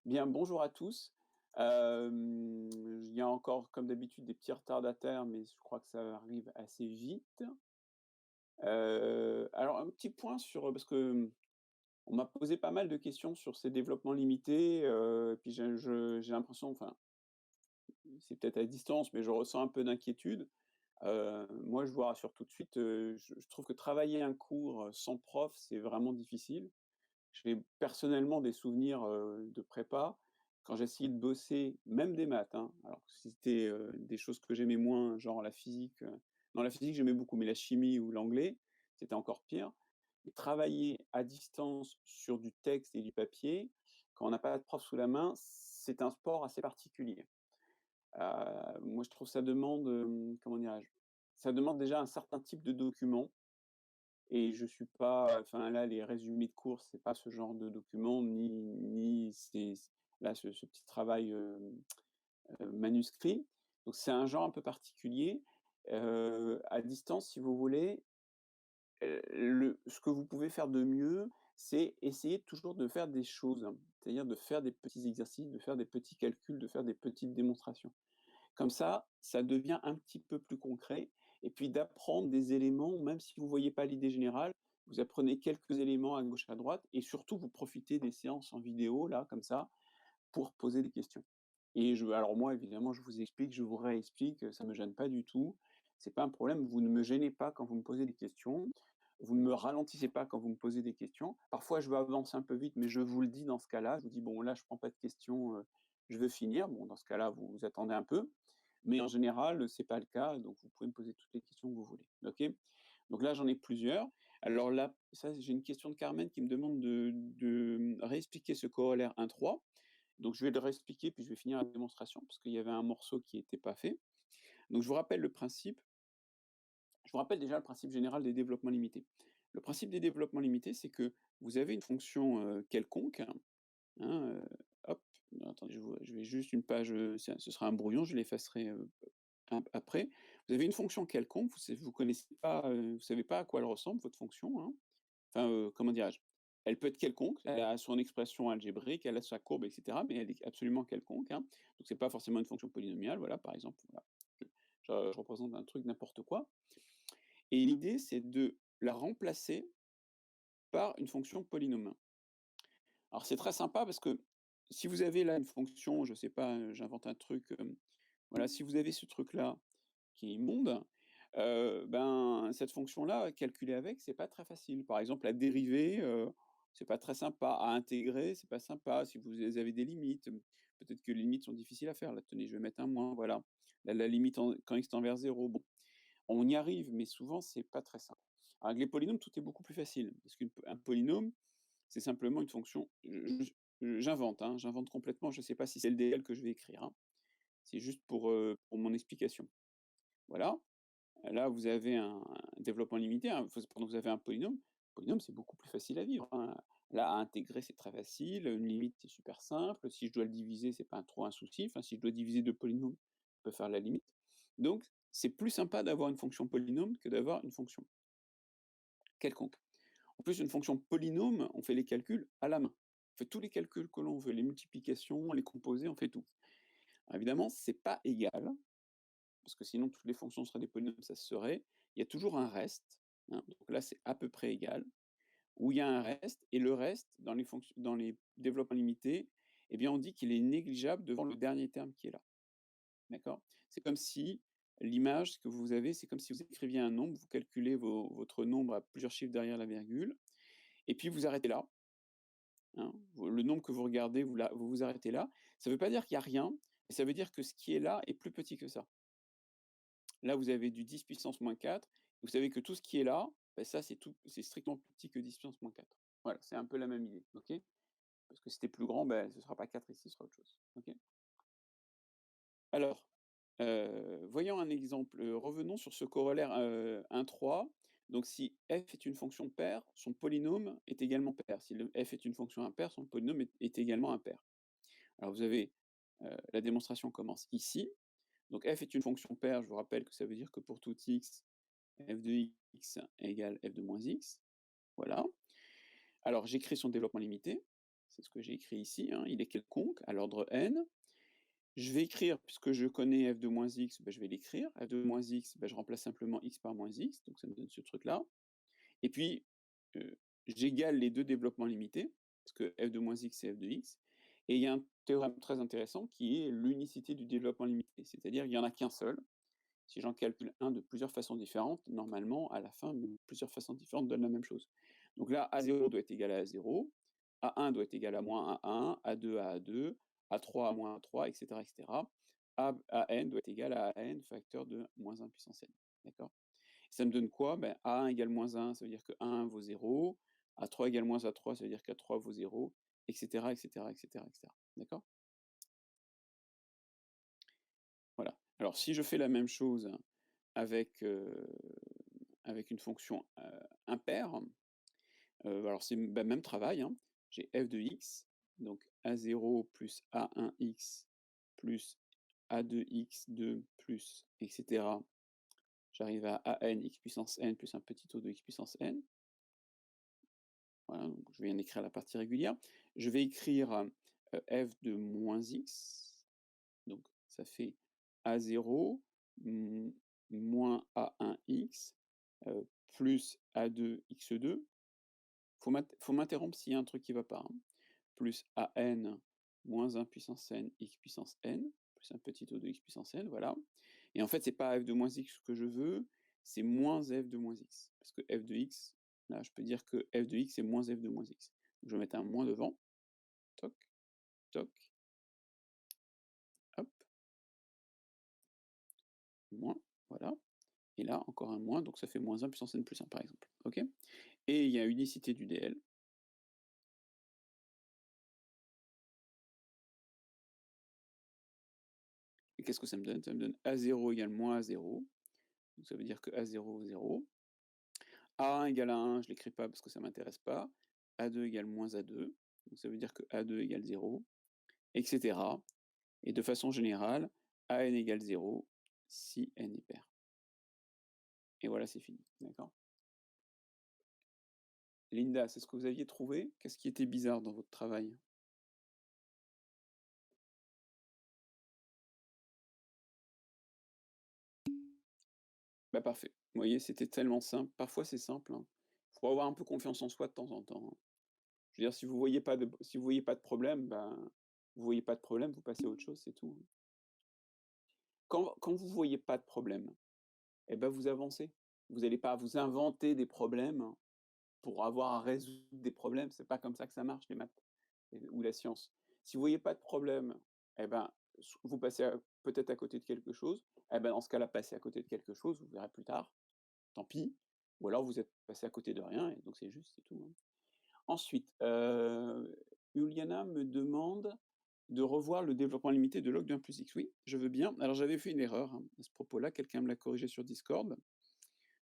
Bien, bonjour à tous. Il y a encore, comme d'habitude, des petits retardataires, mais je crois que ça arrive assez vite. Alors un petit point sur, parce que, on m'a posé pas mal de questions sur ces développements limités, puis j'ai l'impression, enfin, c'est peut-être à distance, mais je ressens un peu d'inquiétude. Moi, je vous rassure tout de suite, je trouve que travailler un cours, sans prof, c'est vraiment difficile. J'ai personnellement des souvenirs, de prépa, quand j'essayais de bosser, même des maths, hein, alors que c'était, des choses que j'aimais moins, genre la physique, non, la physique j'aimais beaucoup, mais la chimie ou l'anglais, c'était encore pire. Et travailler à distance sur du texte et du papier, quand on n'a pas de prof sous la main, c'est un sport assez particulier. Moi je trouve ça demande, comment dirais-je? Ça demande déjà un certain type de document et je suis pas, enfin là, les résumés de cours, c'est pas ce genre de document, ni là, ce petit travail, manuscrit. Donc c'est un genre un peu particulier. À distance, si vous voulez, le ce que vous pouvez faire de mieux, c'est essayer toujours de faire des choses. C'est-à-dire de faire des petits exercices, de faire des petits calculs, de faire des petites démonstrations. Comme ça devient un petit peu plus concret et puis d'apprendre des éléments, même si vous ne voyez pas l'idée générale, vous apprenez quelques éléments à gauche, à droite et surtout vous profitez des séances en vidéo là, comme ça, pour poser des questions. Et alors moi évidemment, je vous explique, je vous réexplique, ça ne me gêne pas du tout. C'est pas un problème, vous ne me gênez pas quand vous me posez des questions. Vous ne me ralentissez pas quand vous me posez des questions. Parfois, je veux avancer un peu vite, mais je vous le dis dans ce cas-là. Je vous dis: «Bon, là, je prends pas de questions, je veux finir». Bon, dans ce cas-là, vous attendez un peu, mais en général, c'est pas le cas, donc vous pouvez me poser toutes les questions que vous voulez. OK? Donc là, j'en ai plusieurs. Alors là, ça, j'ai une question de Carmen qui me demande de réexpliquer ce corollaire 1,3. Donc je vais le réexpliquer, puis je vais finir la démonstration parce qu'il y avait un morceau qui n'était pas fait. Donc je vous rappelle le principe. Je vous rappelle déjà le principe général des développements limités. Le principe des développements limités, c'est que vous avez une fonction, quelconque, hein, hop, non, attendez, je vais juste une page, ce sera un brouillon, je l'effacerai, après. Vous avez une fonction quelconque, vous connaissez pas, vous savez pas à quoi elle ressemble votre fonction, hein. Enfin, comment dirais-je? Elle peut être quelconque, elle a son expression algébrique, elle a sa courbe et cetera, mais elle est absolument quelconque, hein. Donc c'est pas forcément une fonction polynomiale, voilà, par exemple, voilà. Je représente un truc n'importe quoi et l'idée, c'est de la remplacer par une fonction polynôme. Alors c'est très sympa parce que si vous avez là une fonction, je sais pas, j'invente un truc, voilà, si vous avez ce truc-là qui est immonde, ben, cette fonction-là, calculer avec, c'est pas très facile. Par exemple, la dérivée, c'est pas très sympa. À intégrer, c'est pas sympa. Si vous avez des limites, peut-être que les limites sont difficiles à faire. Là, tenez, je vais mettre un moins, voilà. La limite quand x tend vers 0, bon, on y arrive, mais souvent, c'est pas très simple. Avec les polynômes, tout est beaucoup plus facile parce qu'un polynôme, c'est simplement une fonction, j'invente, hein, j'invente complètement, je ne sais pas si c'est le DL que je vais écrire, hein. C'est juste pour mon explication. Voilà, là vous avez un développement limité, hein, pardon, vous avez un polynôme. Polynôme, c'est beaucoup plus facile à vivre, hein. Là, à intégrer, c'est très facile, une limite, c'est super simple. Si je dois le diviser, c'est pas trop un souci. Enfin, si je dois diviser 2 polynômes, je peux faire la limite. Donc c'est plus sympa d'avoir une fonction polynôme que d'avoir une fonction quelconque. En plus, une fonction polynôme, on fait les calculs à la main. On fait tous les calculs que l'on veut, les multiplications, les composés, on fait tout. Alors évidemment, c'est pas égal, parce que sinon toutes les fonctions seraient des polynômes, ça se serait. Il y a toujours un reste, hein, donc là c'est à peu près égal, où il y a un reste, et le reste, dans les développements limités, eh bien on dit qu'il est négligeable devant le dernier terme qui est là. D'accord? C'est comme si l'image que vous avez, c'est comme si vous écriviez un nombre, vous calculez votre nombre à plusieurs chiffres derrière la virgule, et puis vous arrêtez là. Hein, le nombre que vous regardez, vous vous arrêtez là. Ça ne veut pas dire qu'il y a rien, mais ça veut dire que ce qui est là est plus petit que ça. Là, vous avez du 10 puissance moins 4. Vous savez que tout ce qui est là, bah, ça, c'est strictement plus petit que 10 puissance moins 4. Voilà, c'est un peu la même idée. OK? Parce que si c'était plus grand, ben, ce ne sera pas 4 ici, ce sera autre chose. OK? Alors, voyons un exemple. Revenons sur ce corollaire 1,3. Donc, si f est une fonction paire, son polynôme est également pair. Si f est une fonction impaire, son polynôme est également impair. Alors vous avez, la démonstration commence ici. Donc f est une fonction paire, je vous rappelle que ça veut dire que pour tout x, f de x égale f de moins x. Voilà. Alors j'écris son développement limité, c'est ce que j'ai écrit ici, hein, il est quelconque à l'ordre n. Je vais écrire, puisque je connais f de moins x, bah, je vais l'écrire. F de moins x, bah, je remplace simplement x par moins x, donc ça me donne ce truc-là. Et puis, j'égale les deux développements limités, parce que f de moins x, c'est f de x. Et il y a un théorème très intéressant qui est l'unicité du développement limité, c'est-à-dire qu'il n'y en a qu'un seul. Si j'en calcule un de plusieurs façons différentes, normalement, à la fin, plusieurs façons différentes donnent la même chose. Donc là, A0 doit être égal à A0, A1 doit être égal à moins A1, A2 à A2, A3 à moins A3, etc. etc. AN doit être égal à AN facteur de moins 1 puissance n. D'accord? Ça me donne quoi? Ben, A1 égale moins 1, ça veut dire que A1 vaut 0, A3 égale moins A3, ça veut dire qu'A3 vaut 0, etc. etc. etc. etc. D'accord? Voilà. Alors si je fais la même chose avec, avec une fonction, impaire, alors c'est même travail, hein. J'ai f de x, donc A0 plus A1x plus A2x2 plus et cetera. J'arrive à AN x puissance n plus un petit o de x puissance n. Voilà, donc je viens d'écrire la partie régulière. Je vais écrire, f de moins x, donc ça fait A0 moins A1x plus A2x2. Faut m'interrompre s'il y a un truc qui ne va pas, hein. Plus AN moins 1 puissance n x puissance n, plus un petit o de x puissance n, voilà. Et en fait, c'est pas f de moins x que je veux, c'est moins f de moins x. Parce que f de x, là, je peux dire que f de x, c'est moins f de moins x. Donc, je vais mettre un moins devant. Toc, toc, hop, moins, voilà. Et là, encore un moins, donc ça fait moins 1 puissance n plus 1, par exemple. OK? Et il y a unicité du dl. Et qu'est-ce que ça me donne? Ça me donne A0 égale moins A0. Donc ça veut dire que A0 vaut 0. A1 égale à 1, je ne l'écris pas parce que ça ne m'intéresse pas. A2 égale moins A2. Donc ça veut dire que A2 égale 0, etc. Et de façon générale, AN égale 0 si n est pair. Et voilà, c'est fini. D'accord? Linda, c'est ce que vous aviez trouvé? Qu'est-ce qui était bizarre dans votre travail? Bah parfait. Vous voyez, c'était tellement simple. Parfois, c'est simple, hein. Faut avoir un peu confiance en soi de temps en temps, hein. Je veux dire, si vous voyez pas de problème, ben, vous voyez pas de problème, vous passez à autre chose, c'est tout, hein. Quand vous voyez pas de problème, eh ben, vous avancez. Vous n'allez pas vous inventer des problèmes pour avoir à résoudre des problèmes. C'est pas comme ça que ça marche, les maths ou la science. Si vous voyez pas de problème, eh ben, vous passez peut-être à côté de quelque chose. Eh ben, dans ce cas-là, passez à côté de quelque chose, vous verrez plus tard. Tant pis. Ou alors vous êtes passé à côté de rien et donc c'est juste, c'est tout, hein. Ensuite, Juliana me demande de revoir le développement limité de log de 1 plus x. Oui, je veux bien. Alors j'avais fait une erreur, hein, à ce propos-là, quelqu'un me l'a corrigé sur Discord,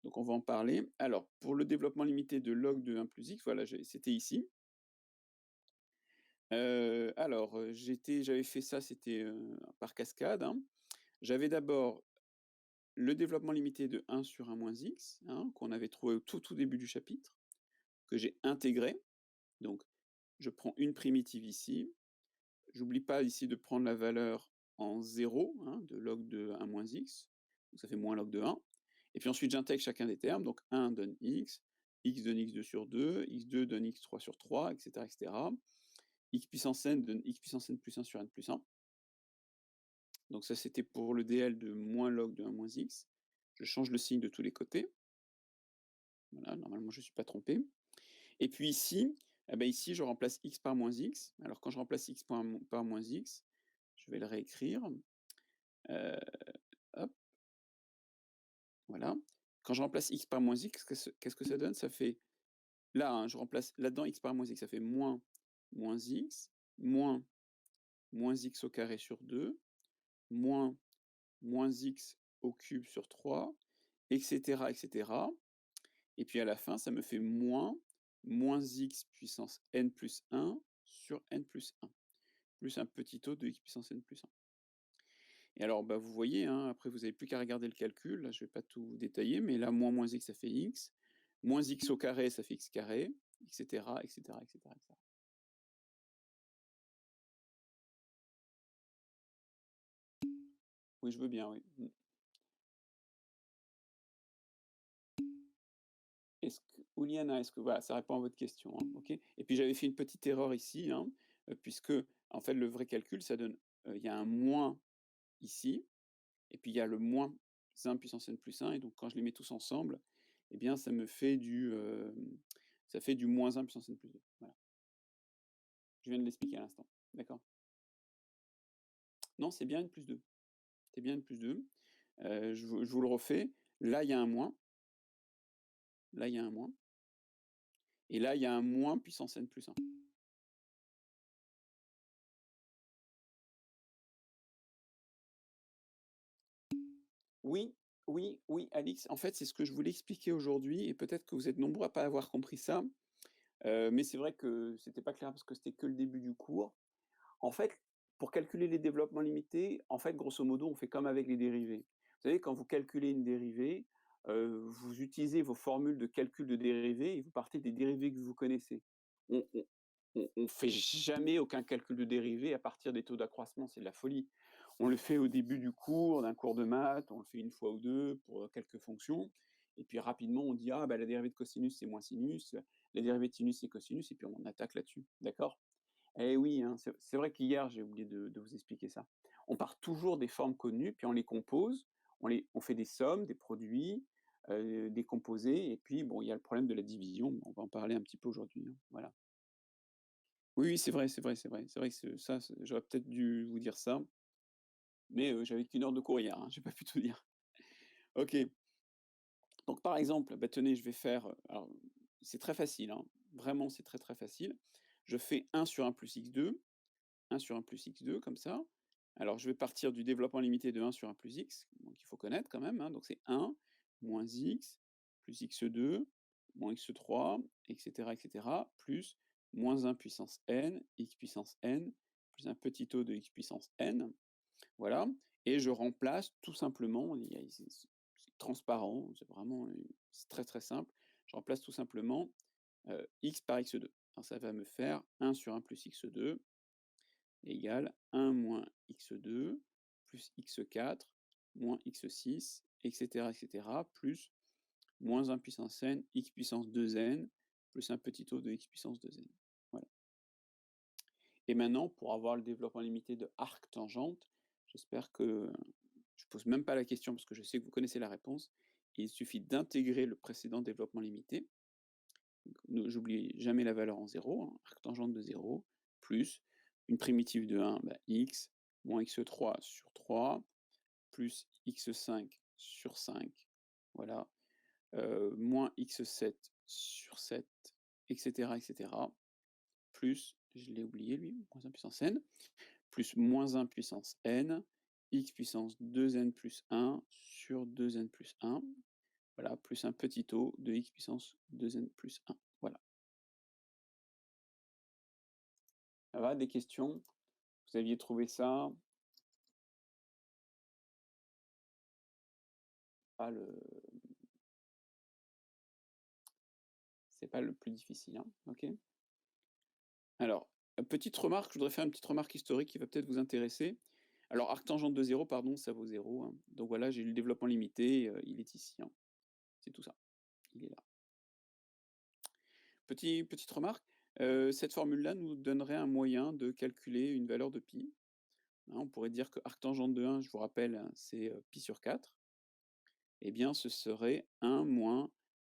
donc on va en parler. Alors, pour le développement limité de log de 1 plus x, voilà, c'était ici. Alors, j'avais fait ça, c'était par cascade, hein. J'avais d'abord le développement limité de 1 sur 1 moins x, hein, qu'on avait trouvé au tout début du chapitre, que j'ai intégré. Donc, je prends une primitive ici. J'oublie pas ici de prendre la valeur en 0, hein, de log de 1 moins x, donc ça fait moins log de 1. Et puis ensuite, j'intègre chacun des termes, donc 1 donne x donne x2 sur 2, x2 donne x3 sur 3, etc. etc. X puissance n donne x puissance n plus 1 sur n plus 1. Donc ça, c'était pour le dl de moins log de 1 moins x. Je change le signe de tous les côtés. Voilà, normalement, je ne suis pas trompé. Et puis ici, eh ben ici, je remplace x par moins x. Alors quand je remplace x par moins x, je vais le réécrire. Hop, voilà. Quand je remplace x par moins x, qu'est-ce que ça donne? Ça fait, là, hein, je remplace là-dedans x par moins x, ça fait moins x, moins x au carré sur 2, moins x au cube sur 3, etc., etc. Et puis à la fin, ça me fait moins x puissance n plus 1 sur n plus 1, plus un petit o de x puissance n plus 1. Et alors, bah, vous voyez, hein, après, vous n'avez plus qu'à regarder le calcul. Là, je ne vais pas tout détailler, mais là, moins x, ça fait x. Moins x au carré, ça fait x carré, etc., etc., etc., etc. Oui, je veux bien, oui. Est-ce que Ouliana, est-ce que voilà, ça répond à votre question, hein, OK. Et puis j'avais fait une petite erreur ici, hein, puisque en fait le vrai calcul ça donne, il y a un moins ici et puis il y a le moins un puissance n plus un et donc quand je les mets tous ensemble, eh bien ça me fait ça fait du moins un puissance n plus 2. Voilà. Je viens de l'expliquer à l'instant. D'accord. Non, c'est bien n plus 2. C'est bien n plus 2. Je vous le refais. Là, il y a un moins, là, il y a un moins et là, il y a un moins puissance n plus un. Oui, oui, oui, Alix, en fait, c'est ce que je voulais expliquer aujourd'hui et peut-être que vous êtes nombreux à pas avoir compris ça, mais c'est vrai que c'était pas clair parce que c'était que le début du cours. En fait, pour calculer les développements limités, en fait, grosso modo, on fait comme avec les dérivés. Vous savez, quand vous calculez une dérivée, vous utilisez vos formules de calcul de dérivée et vous partez des dérivés que vous connaissez. On fait jamais aucun calcul de dérivée à partir des taux d'accroissement, c'est de la folie. On le fait au début du cours, d'un cours de maths, on le fait une fois ou 2 pour, quelques fonctions et puis rapidement on dit: «Ah bah, la dérivée de cosinus, c'est moins sinus, la dérivée de sinus, c'est cosinus» et puis on attaque là-dessus, d'accord? Eh oui, hein, c'est vrai qu'hier, j'ai oublié de vous expliquer ça. On part toujours des formes connues, puis on les compose, on fait des sommes, des produits, des composés et puis bon, il y a le problème de la division, on va en parler un petit peu aujourd'hui, hein, voilà. Oui, oui, c'est vrai, c'est vrai, c'est vrai. C'est vrai que j'aurais peut-être dû vous dire ça, mais j'avais qu'1 heure de cours hier, hein, j'ai pas pu tout dire. OK, donc par exemple, bah, tenez, je vais faire, alors c'est très facile, hein, vraiment c'est très, très facile. Je fais 1 sur 1 plus x2. 1 sur 1 plus x2 comme ça. Alors je vais partir du développement limité de 1 sur 1 plus x, donc il faut connaître quand même, hein, donc c'est 1 moins x plus x2 moins x3 et cetera, plus moins 1 puissance n, x puissance n, plus un petit taux de x puissance n, voilà et je remplace tout simplement, il y a c'est transparent, c'est vraiment, c'est très, très simple. Je remplace tout simplement, x par x2. Alors ça va me faire 1 sur 1 plus x2 égale 1 moins x2 plus x4 moins x6 et cetera, plus moins 1 puissance n, x puissance 2n, plus un petit taux de x puissance 2n. Voilà. Et maintenant, pour avoir le développement limité de arc-tangente, j'espère que je pose même pas la question parce que je sais que vous connaissez la réponse. Il suffit d'intégrer le précédent développement limité. J'oublie jamais la valeur en zéro, hein, arc-tangente de 0, plus une primitive de 1, bah, x, moins x3 sur 3, plus x5 sur 5, voilà, moins x7 sur 7, et cetera, plus, je l'ai oublié lui, moins 1 puissance n, plus moins 1 puissance n, x puissance 2n plus 1 sur 2n plus 1, voilà, plus un petit taux de x puissance 2n plus 1, voilà. Ça va, des questions? Vous aviez trouvé ça pas le c'est pas le plus difficile, hein, OK? Alors, petite remarque, je voudrais faire une petite remarque historique qui va peut-être vous intéresser. Alors arctangente de 0, pardon, ça vaut 0, hein. Donc voilà, j'ai eu le développement limité, il est ici, hein. C'est tout ça, il est là. Petite remarque, cette formule-là nous donnerait un moyen de calculer une valeur de pi, hein. On pourrait dire que arctangente de 1, je vous rappelle, hein, c'est, pi sur 4. Eh bien, ce serait 1 moins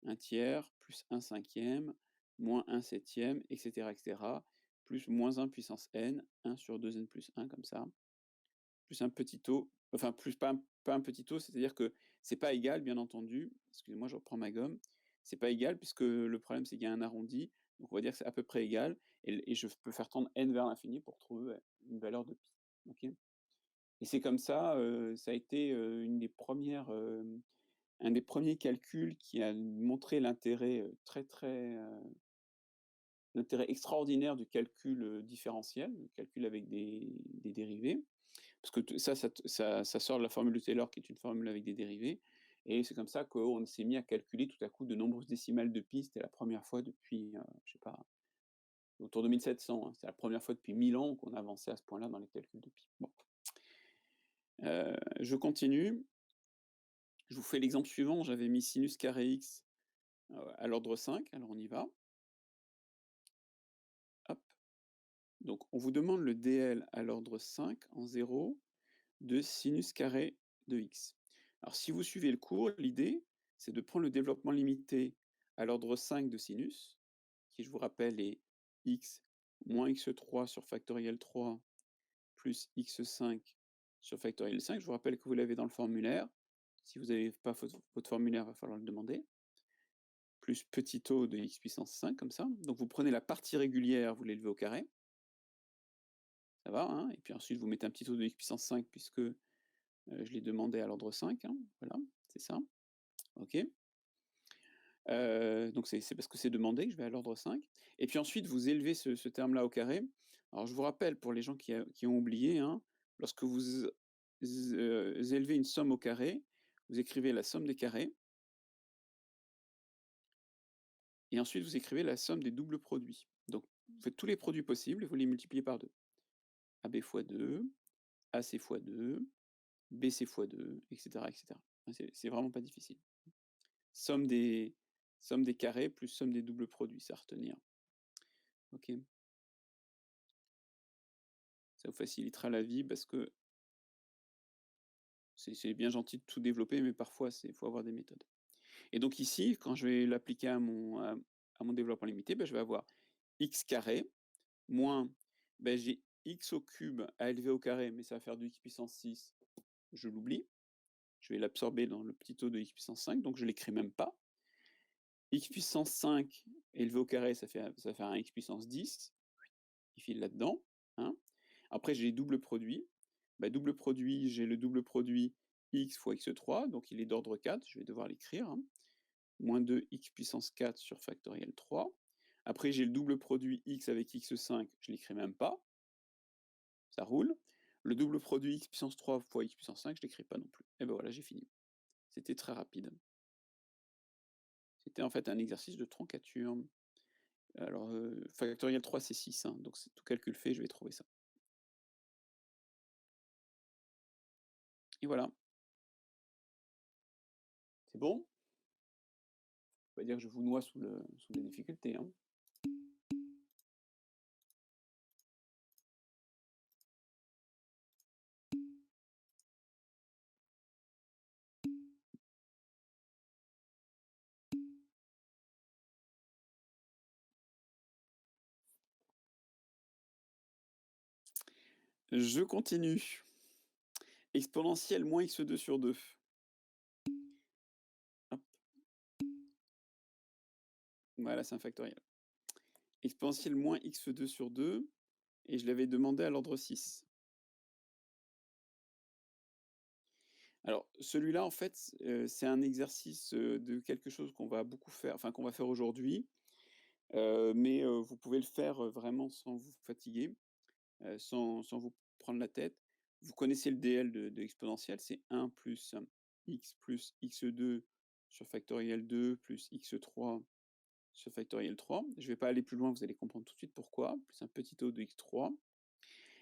1/3 plus 1/5 moins 1/7 et cetera, plus moins 1 puissance n, 1 sur 2n plus 1 comme ça, plus un petit taux, enfin plus pas un petit taux, c'est-à-dire que c'est pas égal bien entendu, excusez-moi, je reprends ma gomme, c'est pas égal puisque le problème c'est qu'il y a un arrondi, donc on va dire que c'est à peu près égal et je peux faire tendre n vers l'infini pour trouver, une valeur de pi. OK? Et c'est comme ça, ça a été, une des premières, un des premiers calculs qui a montré l'intérêt, très, très, l'intérêt extraordinaire du calcul, différentiel, le calcul avec des dérivés. Parce que t ça sort de la formule de Taylor qui est une formule avec des dérivés et c'est comme ça qu'on s'est mis à calculer tout à coup de nombreuses décimales de pi. C'était la première fois depuis, je sais pas, autour de 1700, hein. C'est la première fois depuis 1000 ans qu'on avançait à ce point-là dans les calculs de pi. Bon. Je continue. Je vous fais l'exemple suivant. J'avais mis sinus carré x, à l'ordre 5. Alors on y va. Hop. Donc on vous demande le DL à l'ordre 5 en 0 de sinus carré de x. Alors si vous suivez le cours, l'idée, c'est de prendre le développement limité à l'ordre 5 de sinus, qui je vous rappelle est x moins x3 sur factoriel 3 plus x5 sur factoriel 5. Je vous rappelle que vous l'avez dans le formulaire. Si vous n'avez pas votre formulaire, il va falloir le demander. Plus petit o de x puissance 5, comme ça. Donc vous prenez la partie régulière, vous l'élevez au carré. Ça va, hein. Et puis ensuite, vous mettez un petit o de x puissance 5, puisque je l'ai demandé à l'ordre 5. Hein. Voilà, c'est ça. OK. Donc c'est parce que c'est demandé que je vais à l'ordre 5. Et puis ensuite, vous élevez ce terme-là au carré. Alors je vous rappelle, pour les gens qui ont oublié, hein, lorsque vous élevez une somme au carré, vous écrivez la somme des carrés. Et ensuite, vous écrivez la somme des doubles produits. Donc, vous faites tous les produits possibles et vous les multipliez par 2. AB fois 2, AC fois 2, BC fois 2, etc. etc. C'est vraiment pas difficile. Somme des carrés plus somme des doubles produits, c'est à retenir. Ok. Ça vous facilitera la vie parce que c'est bien gentil de tout développer, mais parfois, il faut avoir des méthodes. Et donc ici, quand je vais l'appliquer à mon développement limité, je vais avoir x carré moins, j'ai x au cube à élever au carré, mais ça va faire du x puissance 6, je l'oublie. Je vais l'absorber dans le petit o de x puissance 5, donc je ne l'écris même pas. X puissance 5 élevé au carré, ça fait un x puissance 10, il file là-dedans. Hein. Après, j'ai les doubles produits. Double produit, j'ai le double produit x fois x3, donc il est d'ordre 4, je vais devoir l'écrire. Hein. Moins 2x puissance 4 sur factoriel 3. Après, j'ai le double produit x avec x5, je ne l'écris même pas. Ça roule. Le double produit x puissance 3 fois x puissance 5, je ne l'écris pas non plus. Et ben voilà, j'ai fini. C'était très rapide. C'était en fait un exercice de troncature. Alors, factoriel 3, c'est 6, hein, donc c'est tout calcul fait, je vais trouver ça. Et voilà. C'est bon? Faut pas dire que je vous noie sous les difficultés. Hein. Je continue. Exponentielle moins x2 sur 2. Hop. Voilà, c'est un factoriel. Exponentielle moins x2 sur 2, et je l'avais demandé à l'ordre 6. Alors, celui-là, en fait, c'est un exercice de quelque chose qu'on va beaucoup faire, enfin qu'on va faire aujourd'hui, mais vous pouvez le faire vraiment sans vous fatiguer, sans vous prendre la tête. Vous connaissez le DL de exponentielle, c'est 1 plus x2 sur factoriel 2 plus x3 sur factoriel 3. Je ne vais pas aller plus loin, vous allez comprendre tout de suite pourquoi, plus un petit o de x3.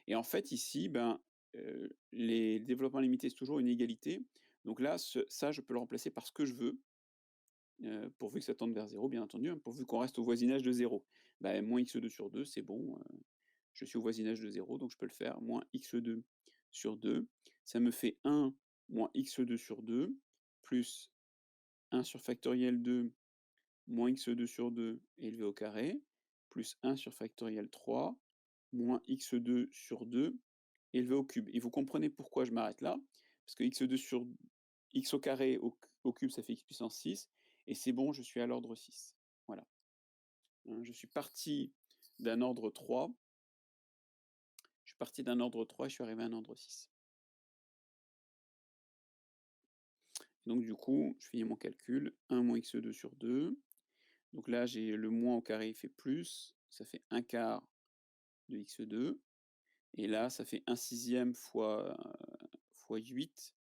Et en fait, ici, les développements limités, c'est toujours une égalité. Donc là, ça, je peux le remplacer par ce que je veux, pourvu que ça tende vers 0, bien entendu, hein, pourvu qu'on reste au voisinage de 0. Moins x2 sur 2, c'est bon, je suis au voisinage de 0, donc je peux le faire. Moins x2 sur 2, ça me fait 1 moins x2 sur 2, plus 1 sur factoriel 2, moins x2 sur 2 élevé au carré, plus 1 sur factoriel 3, moins x2 sur 2 élevé au cube. Et vous comprenez pourquoi je m'arrête là, parce que x2 sur x au carré au cube, ça fait x puissance 6, et c'est bon, je suis à l'ordre 6. Voilà. Je suis parti d'un ordre 3, je suis arrivé à un ordre 6. Donc du coup, je finis mon calcul, 1 moins x2 sur 2. Donc là, j'ai le moins au carré, il fait plus, ça fait 1 quart de x2. Et là, ça fait 1 sixième fois 8.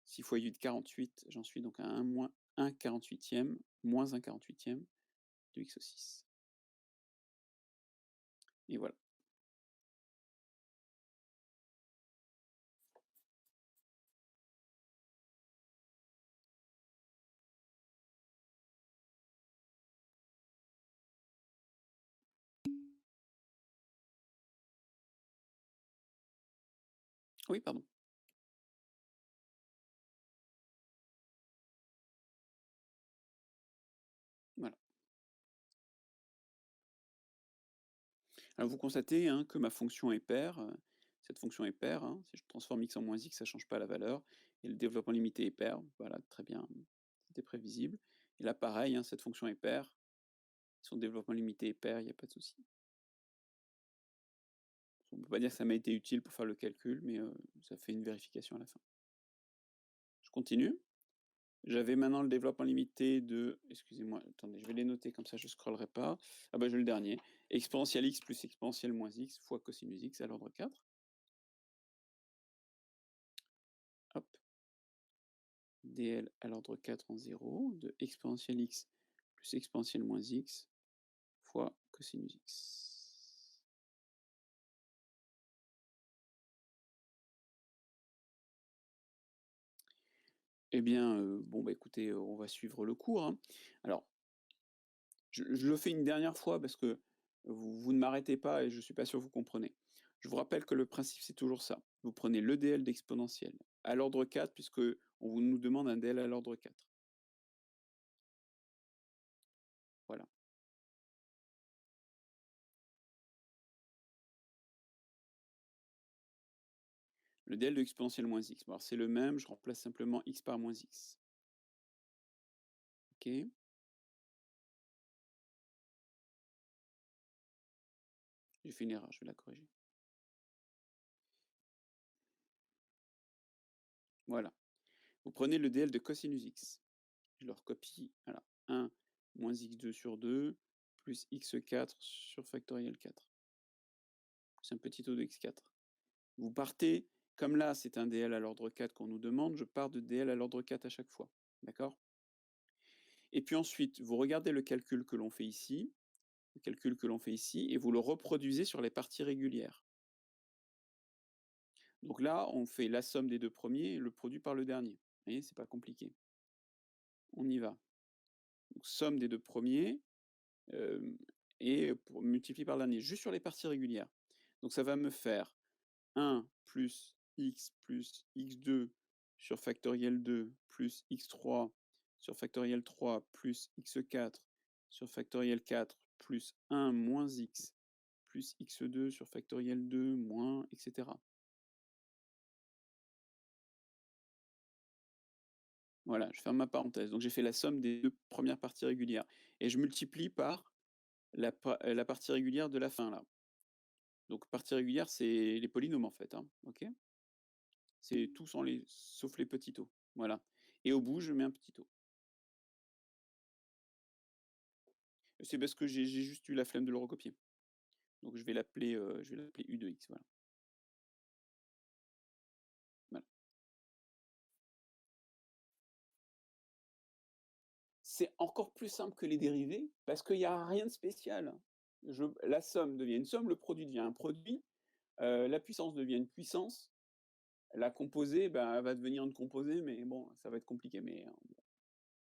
6 fois 8, 48. J'en suis donc à 1 moins 1 48e, moins 1 48e de x6. Et voilà. Oui, pardon. Voilà. Alors vous constatez, hein, que ma fonction est paire, cette fonction est paire, hein. Si je transforme x en moins x, ça ne change pas la valeur et le développement limité est pair. Voilà, très bien, c'était prévisible et là pareil, hein, cette fonction est paire, son développement limité est pair, il y a pas de souci. On peut pas dire que ça m'a été utile pour faire le calcul, mais ça fait une vérification à la fin. Je continue. J'avais maintenant le développement limité de excusez-moi, attendez, je vais les noter comme ça je scrollerai pas. Ah bah, j'ai le dernier. Exponentielle x plus exponentielle moins x fois cosinus x à l'ordre 4. Hop, dl à l'ordre 4 en 0 de exponentielle x plus exponentielle moins x fois cosinus x. Eh bien, bon, bah, écoutez, on va suivre le cours, hein. Alors, je le fais une dernière fois parce que vous ne m'arrêtez pas et je suis pas sûr que vous comprenez. Je vous rappelle que le principe, c'est toujours ça. Vous prenez le dl d'exponentielle à l'ordre 4 puisque on vous nous demande un dl à l'ordre 4. Voilà. Le dl de exponentielle moins x. Bon, alors c'est le même, je remplace simplement x par moins x. OK. J'ai fait une erreur, je vais la corriger. Voilà. Vous prenez le dl de cosinus x. Je le recopie, voilà, 1 moins x2 sur 2 plus x4 sur factoriel 4. C'est un petit o de x4. Vous partez, comme là c'est un dl à l'ordre 4 qu'on nous demande, je pars de dl à l'ordre 4 à chaque fois. D'accord? Et puis ensuite, vous regardez le calcul que l'on fait ici, et vous le reproduisez sur les parties régulières. Donc là, on fait la somme des deux premiers et le produit par le dernier. Vous voyez, c'est pas compliqué. On y va. Donc, somme des deux premiers, euh, et pour multiplier par le dernier, juste sur les parties régulières. Donc ça va me faire 1 plus x2 sur factoriel 2 plus x3 sur factoriel 3 plus x4 sur factoriel 4 plus 1 moins x plus x2 sur factoriel 2 moins etc. Voilà, je ferme ma parenthèse. Donc j'ai fait la somme des deux premières parties régulières et je multiplie par la partie régulière de la fin là. Donc partie régulière, c'est les polynômes en fait, hein, ok. C'est tout sans les, sauf les petits taux. Voilà. Et au bout, je mets un petit taux. C'est parce que j'ai juste eu la flemme de le recopier. Donc je vais l'appeler U de X. Voilà. Voilà. C'est encore plus simple que les dérivés parce qu'il n'y a rien de spécial. La somme devient une somme, le produit devient un produit, la puissance devient une puissance, la composée ben, va devenir une composée, mais bon, ça va être compliqué, mais,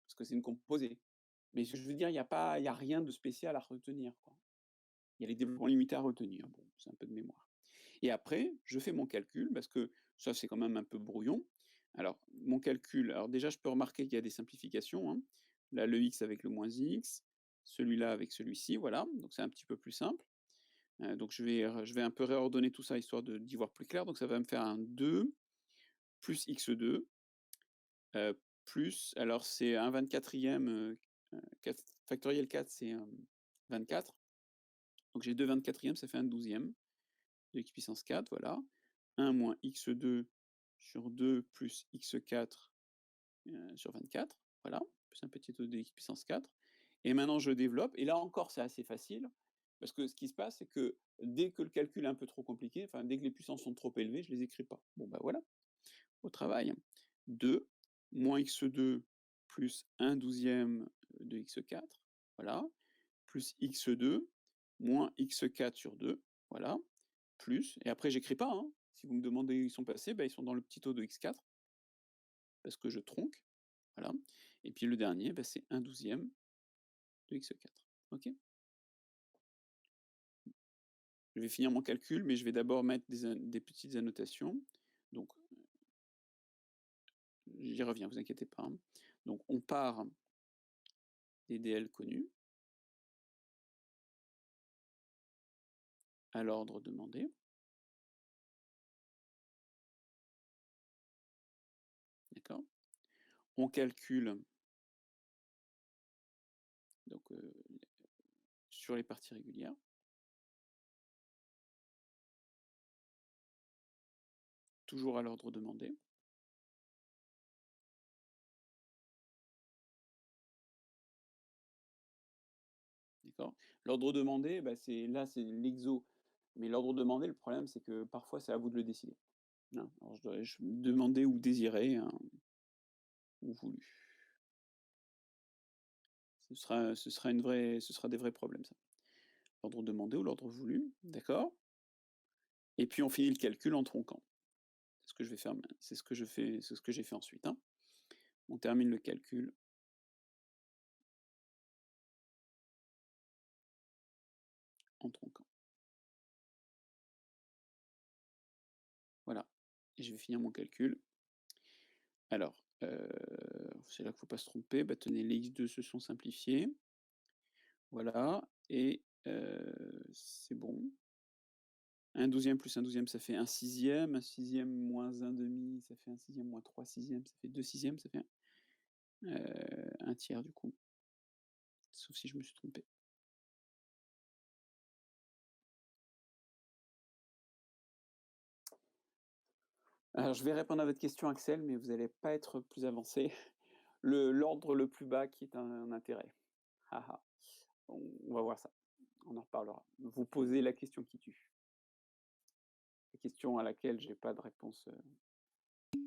parce que c'est une composée. Mais je veux dire, il y a rien de spécial à retenir, quoi. Il y a les développements limités à retenir. Bon, c'est un peu de mémoire. Et après, je fais mon calcul, parce que ça, c'est quand même un peu brouillon. Alors, mon calcul, alors déjà, je peux remarquer qu'il y a des simplifications, hein. Là, le x avec le moins x, celui-là avec celui-ci, voilà. Donc, c'est un petit peu plus simple. Donc, je vais un peu réordonner tout ça, histoire d'y voir plus clair. Donc, ça va me faire un 2 plus x2, plus, alors c'est un 24e, factoriel 4, c'est 24. Donc, j'ai 2 24e, ça fait un 12e de x puissance 4, voilà. 1 moins x2 sur 2 plus x4 sur 24, voilà, plus un petit o de x puissance 4. Et maintenant, je développe, et là encore, c'est assez facile, parce que ce qui se passe, c'est que dès que le calcul est un peu trop compliqué, enfin, dès que les puissances sont trop élevées, je ne les écris pas. Bon, bah voilà, au travail. 2 moins x2 plus 1 douzième de x4, voilà, plus x2 moins x4 sur 2, voilà, plus, et après j'écris pas, hein. Si vous me demandez où ils sont passés, bah, ils sont dans le petit o de x4, parce que je tronque, voilà. Et puis le dernier, bah, c'est 1 douzième de x4. Ok. Je vais finir mon calcul, mais je vais d'abord mettre des petites annotations. Donc j'y reviens, vous inquiétez pas, hein. Donc on part des DL connus à l'ordre demandé. D'accord? On calcule donc sur les parties régulières, toujours à l'ordre demandé. D'accord? L'ordre demandé, bah, c'est l'exo, mais l'ordre demandé, le problème, c'est que parfois, c'est à vous de le décider, hein. Alors je demander ou désirer, hein, ou voulu. Ce sera des vrais problèmes ça. L'ordre demandé ou l'ordre voulu, d'accord? Et puis on finit le calcul en tronquant. C'est ce que je vais faire c'est ce que je fais c'est ce que j'ai fait ensuite, hein. On termine le calcul en tronquant. Voilà, et je vais finir mon calcul. Alors, c'est là qu'il ne faut pas se tromper. Bah, tenez, les x2 se sont simplifiés. Voilà, et c'est bon. Un douzième plus un douzième, ça fait un sixième. Un sixième moins un demi, ça fait un sixième moins trois sixièmes, ça fait deux sixièmes, ça fait un tiers du coup. Sauf si je me suis trompé. Alors je vais répondre à votre question Axel, mais vous n'allez pas être plus avancé. L'ordre le plus bas qui est un intérêt. Ah ah. On va voir ça, on en reparlera. Vous posez la question qui tue. La question à laquelle j'ai pas de réponse, facile.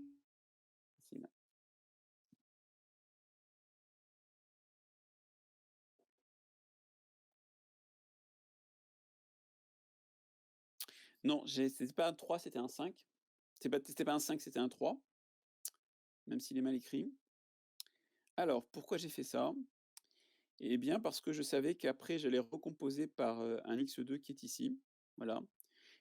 Non, c'était pas un 3, c'était un 5. C'était pas un 5, c'était un 3, même s'il est mal écrit. Alors, pourquoi j'ai fait ça? Eh bien, parce que je savais qu'après j'allais recomposer par, un x2 qui est ici, voilà,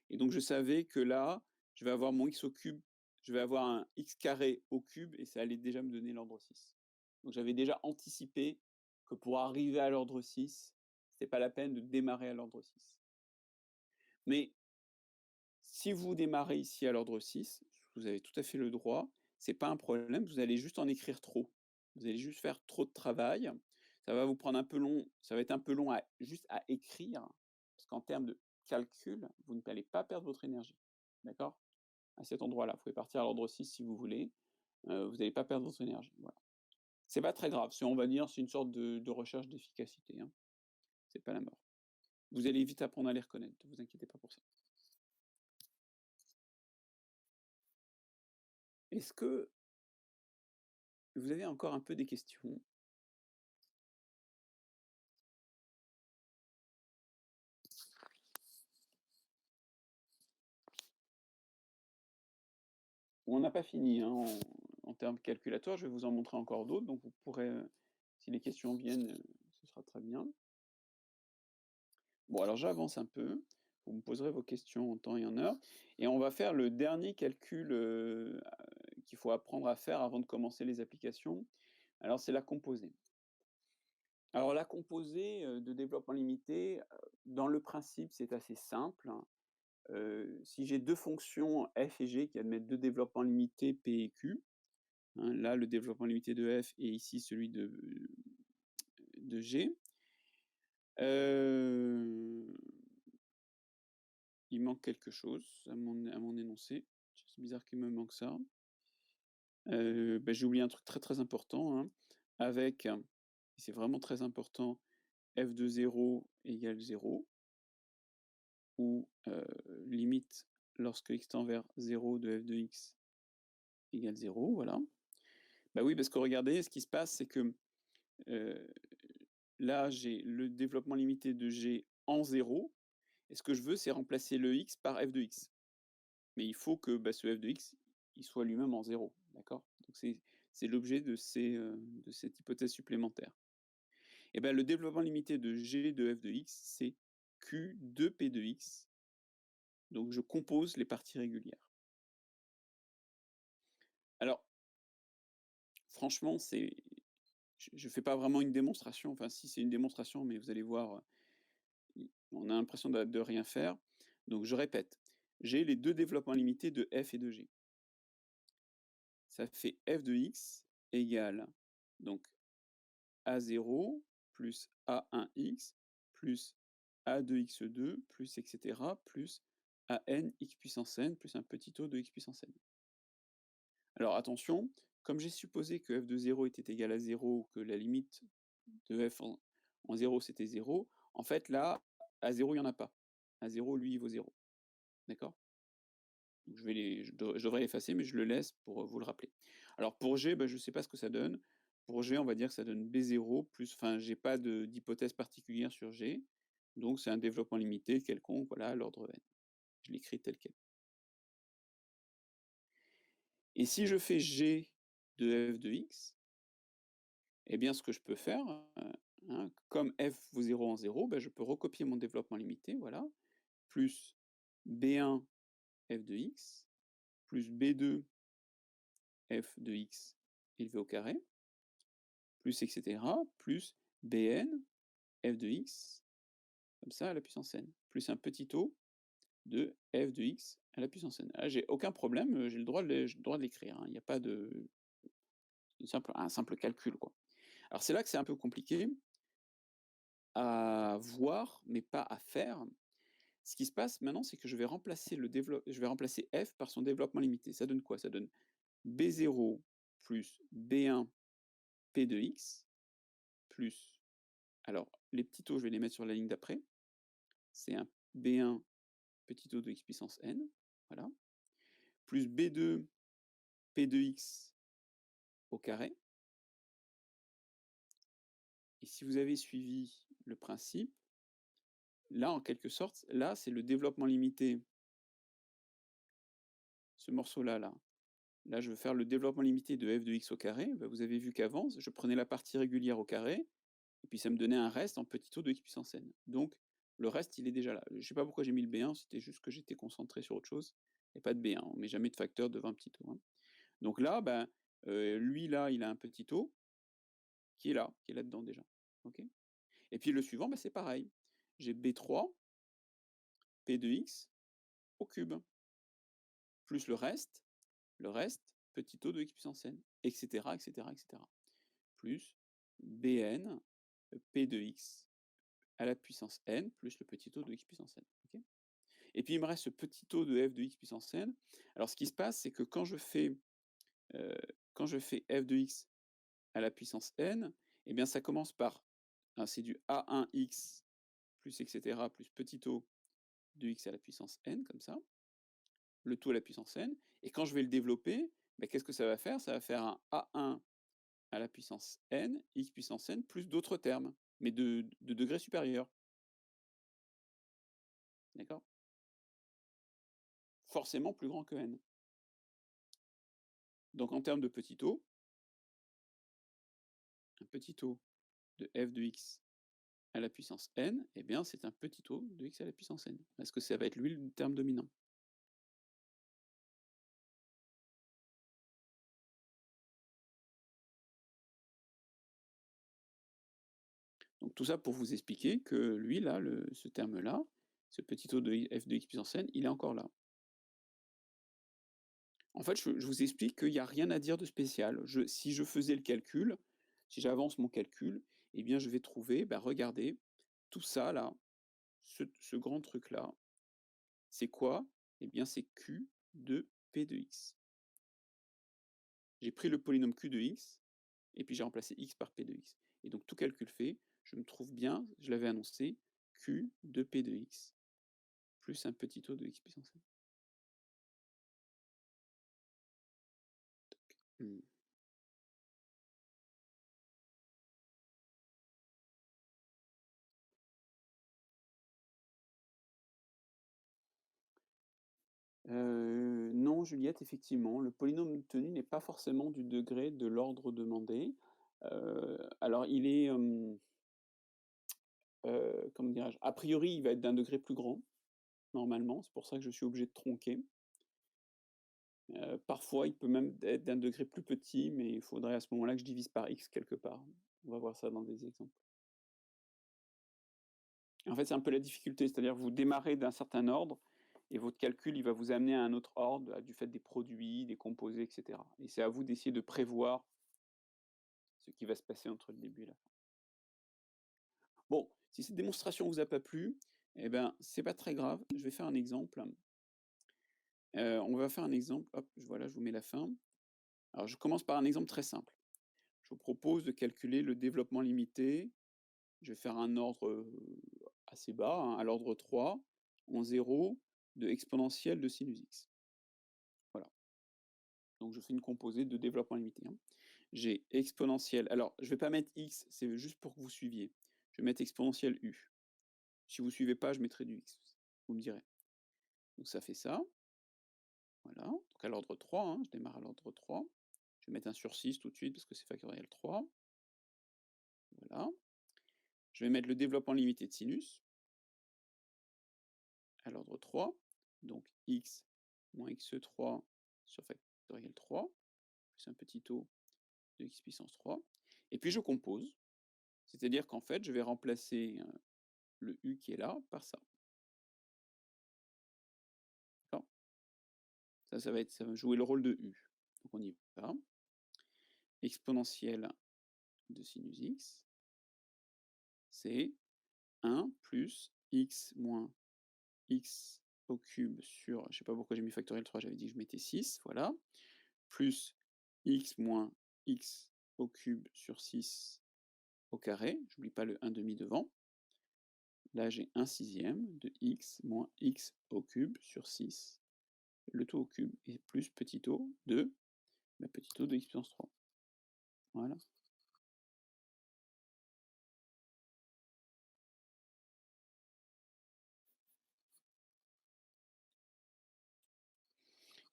et donc je savais que là, je vais avoir mon x au cube, je vais avoir un x carré au cube et ça allait déjà me donner l'ordre 6. Donc j'avais déjà anticipé que pour arriver à l'ordre 6, c'était pas la peine de démarrer à l'ordre 6. Mais si vous démarrez ici à l'ordre 6, vous avez tout à fait le droit, c'est pas un problème, vous allez juste en écrire trop. Vous allez juste faire trop de travail. Ça va vous prendre un peu long, ça va être un peu long juste à écrire, parce qu'en termes de calcul, vous n'allez pas perdre votre énergie. D'accord? À cet endroit-là, vous pouvez partir à l'ordre 6 si vous voulez, vous n'allez pas perdre votre énergie. Voilà. C'est pas très grave, on va dire, c'est une sorte de recherche d'efficacité, hein. C'est pas la mort. Vous allez vite apprendre à les reconnaître, ne vous inquiétez pas pour ça. Est-ce que vous avez encore un peu des questions? On n'a pas fini, hein, en termes calculatoires, je vais vous en montrer encore d'autres, donc vous pourrez, si les questions viennent, ce sera très bien. Bon, alors j'avance un peu, vous me poserez vos questions en temps et en heure, et on va faire le dernier calcul, qu'il faut apprendre à faire avant de commencer les applications. Alors c'est la composée. Alors la composée, de développement limité, dans le principe, c'est assez simple, hein. Si j'ai 2 fonctions f et g qui admettent 2 développements limités p et q, hein, là, le développement limité de f et ici celui de g. Heu, il manque quelque chose à mon énoncé. C'est bizarre qu'il me manque ça. Bah, j'ai oublié un truc très, très important, hein, avec, et c'est vraiment très important, f de 0 égale 0, ou limite lorsque x tend vers 0 de f de x égale 0, voilà. Bah oui, parce que regardez, ce qui se passe, c'est que, heu, là, j'ai le développement limité de g en 0, et ce que je veux, c'est remplacer le x par f de x. Mais il faut que, bah, ce f de x, il soit lui-même en 0, d'accord? Donc c'est l'objet de cette hypothèse supplémentaire. Et ben, le développement limité de g de f de x, c'est q de p de x, donc je compose les parties régulières. Alors franchement, c'est je fais pas vraiment une démonstration, enfin si, c'est une démonstration, mais vous allez voir, on a l'impression de rien faire. Donc je répète, j'ai les 2 développements limités de f et de g. Ça fait f de x égale donc a0 plus a1x plus a2x2 plus et cetera plus an x puissance n plus un petit o de x puissance n. Alors attention, comme j'ai supposé que f de 0 était égal à 0, que la limite de f en 0 c'était 0, en fait là, à 0 il y en a pas. À 0, lui, il vaut 0. D'accord? Donc je devrais l'effacer, mais je le laisse pour, vous le rappeler. Alors pour G, bah, je ne sais pas ce que ça donne. Pour G, on va dire que ça donne B0 plus, enfin, j'ai pas d'hypothèse particulière sur G, donc c'est un développement limité quelconque, voilà, à l'ordre n. Je l'écris tel quel. Et si je fais G de f de x, eh bien ce que je peux faire, hein, comme f vaut 0 en 0, bah, je peux recopier mon développement limité, voilà, plus B1 f de x, plus B2 f de x élevé au carré, plus et cetera, plus Bn f de x, comme ça, à la puissance n, plus un petit o de f de x à la puissance n. Là, j'ai aucun problème, j'ai le droit de l'écrire, hein, il n'y a pas de un simple calcul, quoi. Alors c'est là que c'est un peu compliqué à voir, mais pas à faire. Ce qui se passe maintenant, c'est que je vais remplacer f par son développement limité. Ça donne quoi? Ça donne B0 plus B1 P de x plus, alors les petits taux, je vais les mettre sur la ligne d'après. C'est un B1 petit o de x puissance n, voilà, plus B2 P de x au carré. Et si vous avez suivi le principe, là, en quelque sorte, là, c'est le développement limité, ce morceau-là, là, je veux faire le développement limité de f de x au carré. Bah, vous avez vu qu'avant, je prenais la partie régulière au carré, et puis ça me donnait un reste en petit o de x puissance n. Donc, le reste, il est déjà là. Je ne sais pas pourquoi j'ai mis le B1, c'était juste que j'étais concentré sur autre chose. Il n'y a pas de B1, on ne met jamais de facteur devant un petit o, hein. Donc là, ben, lui, là, il a un petit o qui est là-dedans déjà. Ok. Et puis le suivant, ben, c'est pareil. J'ai B3, P de x au cube, plus le reste, petit o de x puissance n, etc., etc., etc. Plus Bn, P de x à la puissance n, plus le petit o de x puissance n. Okay, et puis il me reste ce petit o de f de x puissance n. Alors ce qui se passe, c'est que euh, quand je fais f de x à la puissance n, eh bien ça commence par, hein, c'est du a1x plus etc. plus petit o de x à la puissance n, comme ça, le tout à la puissance n, et quand je vais le développer, ben, qu'est-ce que ça va faire? Ça va faire un a1 à la puissance n, x puissance n, plus d'autres termes, mais de degré supérieur. D'accord? Forcément plus grand que n. Donc en termes de petit o, un petit o de f de x à la puissance n, eh bien c'est un petit o de x à la puissance n. Parce que ça va être lui le terme dominant. Donc tout ça pour vous expliquer que lui, là, ce terme-là, ce petit o de f de x puissance n, il est encore là. En fait, je vous explique qu'il n'y a rien à dire de spécial. Si je faisais le calcul, si j'avance mon calcul, eh bien je vais trouver, bah, regardez, tout ça là, ce grand truc-là, c'est quoi? Eh bien c'est q de p de x. J'ai pris le polynôme q de x, et puis j'ai remplacé x par p de x. Et donc tout calcul fait, je me trouve bien, je l'avais annoncé, q de p de x, plus un petit o de x puissance n. Hmm. Non, Juliette, effectivement, le polynôme obtenu n'est pas forcément du degré de l'ordre demandé. Alors il est, comment dirais-je? A priori, il va être d'un degré plus grand, normalement, c'est pour ça que je suis obligé de tronquer. Parfois, il peut même être d'un degré plus petit, mais il faudrait à ce moment-là que je divise par x quelque part. On va voir ça dans des exemples. En fait, c'est un peu la difficulté, c'est-à-dire vous démarrez d'un certain ordre et votre calcul, il va vous amener à un autre ordre, du fait des produits, des composés, et cetera. Et c'est à vous d'essayer de prévoir ce qui va se passer entre le début et la fin. Bon, si cette démonstration vous a pas plu, eh ben, c'est pas très grave. Je vais faire un exemple. On va faire un exemple. Hop, voilà, je vous mets la fin. Alors, je commence par un exemple très simple. Je vous propose de calculer le développement limité. Je vais faire un ordre assez bas, hein, à l'ordre 3, en 0, de exponentielle de sinus x. Voilà. Donc, je fais une composée de développement limité, hein. J'ai exponentielle. Alors, je ne vais pas mettre x, c'est juste pour que vous suiviez. Je vais mettre exponentielle u. Si vous ne suivez pas, je mettrai du x. Vous me direz. Donc, ça fait ça. Voilà. Donc, à l'ordre 3, hein, je démarre à l'ordre 3. Je vais mettre un sur 6 tout de suite parce que c'est factoriel 3. Voilà. Je vais mettre le développement limité de sinus à l'ordre 3. Donc, x moins x3 sur factoriel 3, plus un petit o de x puissance 3. Et puis, je compose. C'est-à-dire qu'en fait, je vais remplacer le u qui est là par ça. D'accord. Ça va jouer le rôle de u. Donc, on y va. Exponentielle de sinus x, c'est 1 plus x moins x au cube sur, je ne sais pas pourquoi j'ai mis factoriel 3, j'avais dit que je mettais 6, voilà, plus x moins x au cube sur 6 au carré, j'oublie pas le 1 demi devant. Là, j'ai 1 sixième de x moins x au cube sur 6, le tout au cube, et plus petit o de, petit o de x puissance 3. Voilà.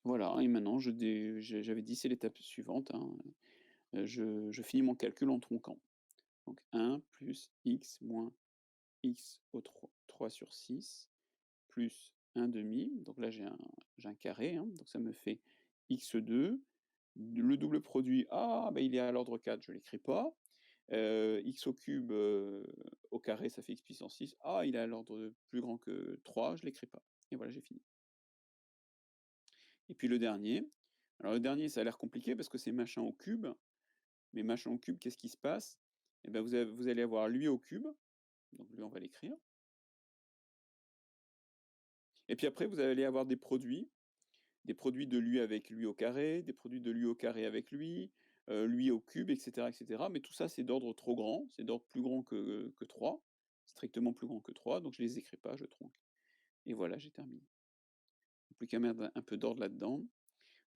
Voilà, et maintenant, j'avais dit, c'est l'étape suivante, hein, je finis mon calcul en tronquant. Donc 1 plus x moins x au 3 sur 6, plus 1 demi, donc là j'ai un carré, hein, donc ça me fait x2, le double produit, bah, il est à l'ordre 4, je ne l'écris pas, x au cube au carré, ça fait x puissance 6, il est à l'ordre plus grand que 3, je ne l'écris pas. Et voilà, j'ai fini. Et puis le dernier, alors le dernier, ça a l'air compliqué parce que c'est machin au cube, mais machin au cube, qu'est-ce qui se passe? Eh ben, vous allez avoir lui au cube, donc lui, on va l'écrire. Et puis après, vous allez avoir des produits de lui avec lui au carré, des produits de lui au carré avec lui au cube, etc., etc. Mais tout ça, c'est d'ordre trop grand, c'est d'ordre plus grand que 3, strictement plus grand que 3, donc je ne les écris pas, je tronque. Et voilà, j'ai terminé. Plus qu'à mettre un peu d'ordre là-dedans.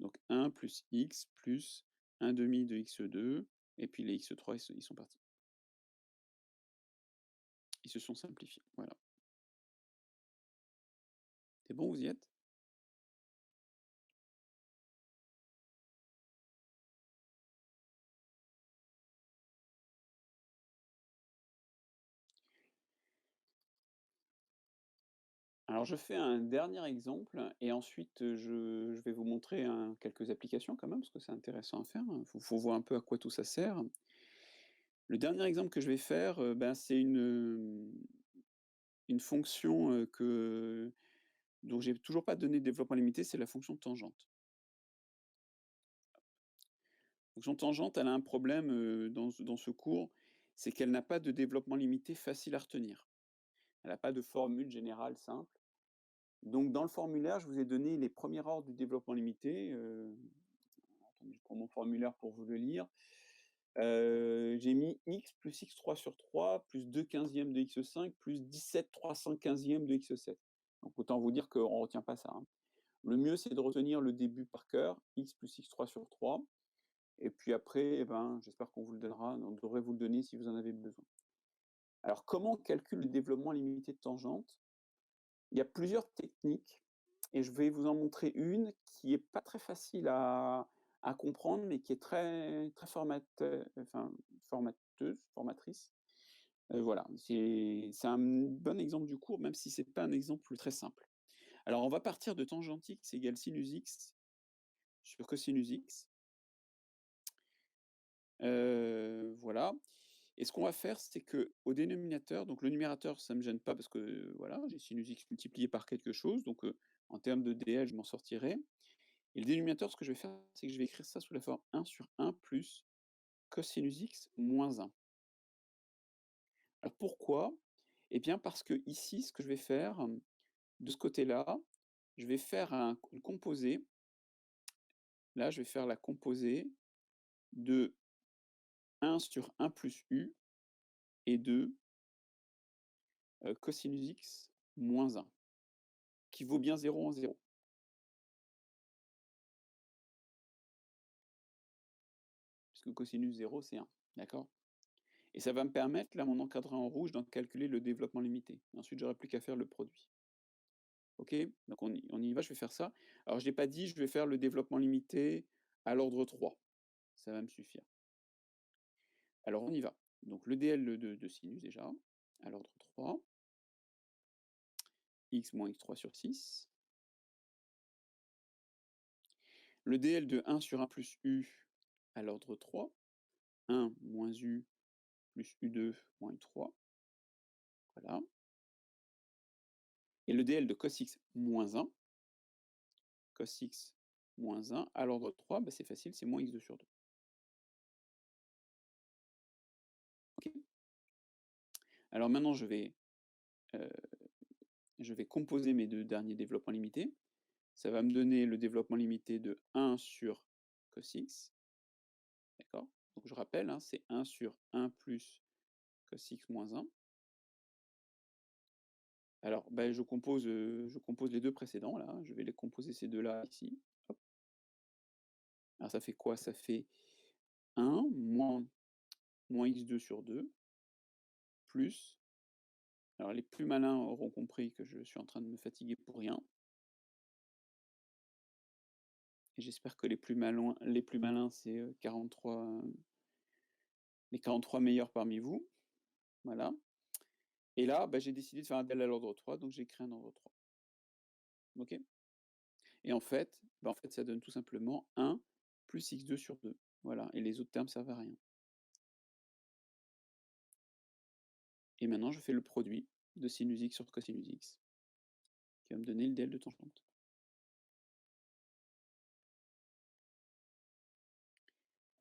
Donc 1 plus x plus 1 demi de x2, et puis les x3, ils sont partis. Ils se sont simplifiés, voilà. C'est bon, vous y êtes? Alors je fais un dernier exemple et ensuite, je vais vous montrer quelques applications quand même, parce que c'est intéressant à faire. Il faut voir un peu à quoi tout ça sert. Le dernier exemple que je vais faire, ben, c'est une fonction, dont j'ai toujours pas donné de développement limité, c'est la fonction tangente. La fonction tangente, elle a un problème, dans ce cours, c'est qu'elle n'a pas de développement limité facile à retenir. Elle n'a pas de formule générale simple. Donc dans le formulaire, je vous ai donné les premiers ordres du développement limité, attendez, je prends mon formulaire pour vous le lire. J'ai mis x plus x3 sur 3 plus 2/15 de x5 plus 17/315 de x7. Donc autant vous dire qu'on ne retient pas ça, hein. Le mieux, c'est de retenir le début par cœur, x plus x3 sur 3. Et puis après, eh ben, j'espère qu'on vous le donnera. On devrait vous le donner si vous en avez besoin. Alors, comment on calcule le développement limité de tangente? Il y a plusieurs techniques et je vais vous en montrer une qui est pas très facile à comprendre, mais qui est très, très formatrice. Voilà, c'est un bon exemple du cours, même si c'est pas un exemple très simple. Alors, on va partir de tangente x égale sinus x sur cosinus x. Voilà, et ce qu'on va faire, c'est que au dénominateur, donc le numérateur, ça ne me gêne pas parce que, voilà, j'ai sinus x multiplié par quelque chose, donc en termes de DL, je m'en sortirai, et le dénominateur, ce que je vais faire, c'est que je vais écrire ça sous la forme 1 sur 1 plus cosinus x moins 1. Alors pourquoi? Eh bien parce que ici, ce que je vais faire, de ce côté-là, je vais faire une composée. Là, je vais faire la composée de 1 sur 1 plus u et de cosinus x moins 1, qui vaut bien 0 en 0, puisque cosinus 0, c'est 1, d'accord? Et ça va me permettre, là, mon encadré en rouge, d'en calculer le développement limité. Et ensuite, j'aurai plus qu'à faire le produit. OK? Donc on y va, je vais faire ça. Alors je n'ai pas dit, je vais faire le développement limité à l'ordre 3. Ça va me suffire. Alors on y va. Donc le DL de sinus déjà, à l'ordre 3, x moins x3 sur 6. Le DL de 1 sur 1 plus u à l'ordre 3, 1 moins u plus u2 moins u3. Voilà. Et le DL de cos x moins 1, cos x moins 1 à l'ordre 3, bah, c'est facile, c'est moins x2 sur 2. OK? Alors maintenant, je vais composer mes deux derniers développements limités. Ça va me donner le développement limité de 1 sur cos x, d'accord? Donc je rappelle, hein, c'est 1 sur 1 plus cos x moins 1. Alors, bah, je compose les deux précédents là, je vais les composer ces deux-là ici. Hop. Alors ça fait quoi? Ça fait 1 moins x2 sur 2 plus, alors les plus malins auront compris que je suis en train de me fatiguer pour rien. Et j'espère que les plus malins, c'est 43, les 43 meilleurs parmi vous. Voilà. Et là, bah, j'ai décidé de faire un DEL à l'ordre 3, donc j'ai créé un ordre 3. OK? Et en fait, ça donne tout simplement 1 plus x2 sur 2. Voilà, et les autres termes servent à rien. Et maintenant, je fais le produit de sinus x sur cosinus x, qui va me donner le DL de tangente.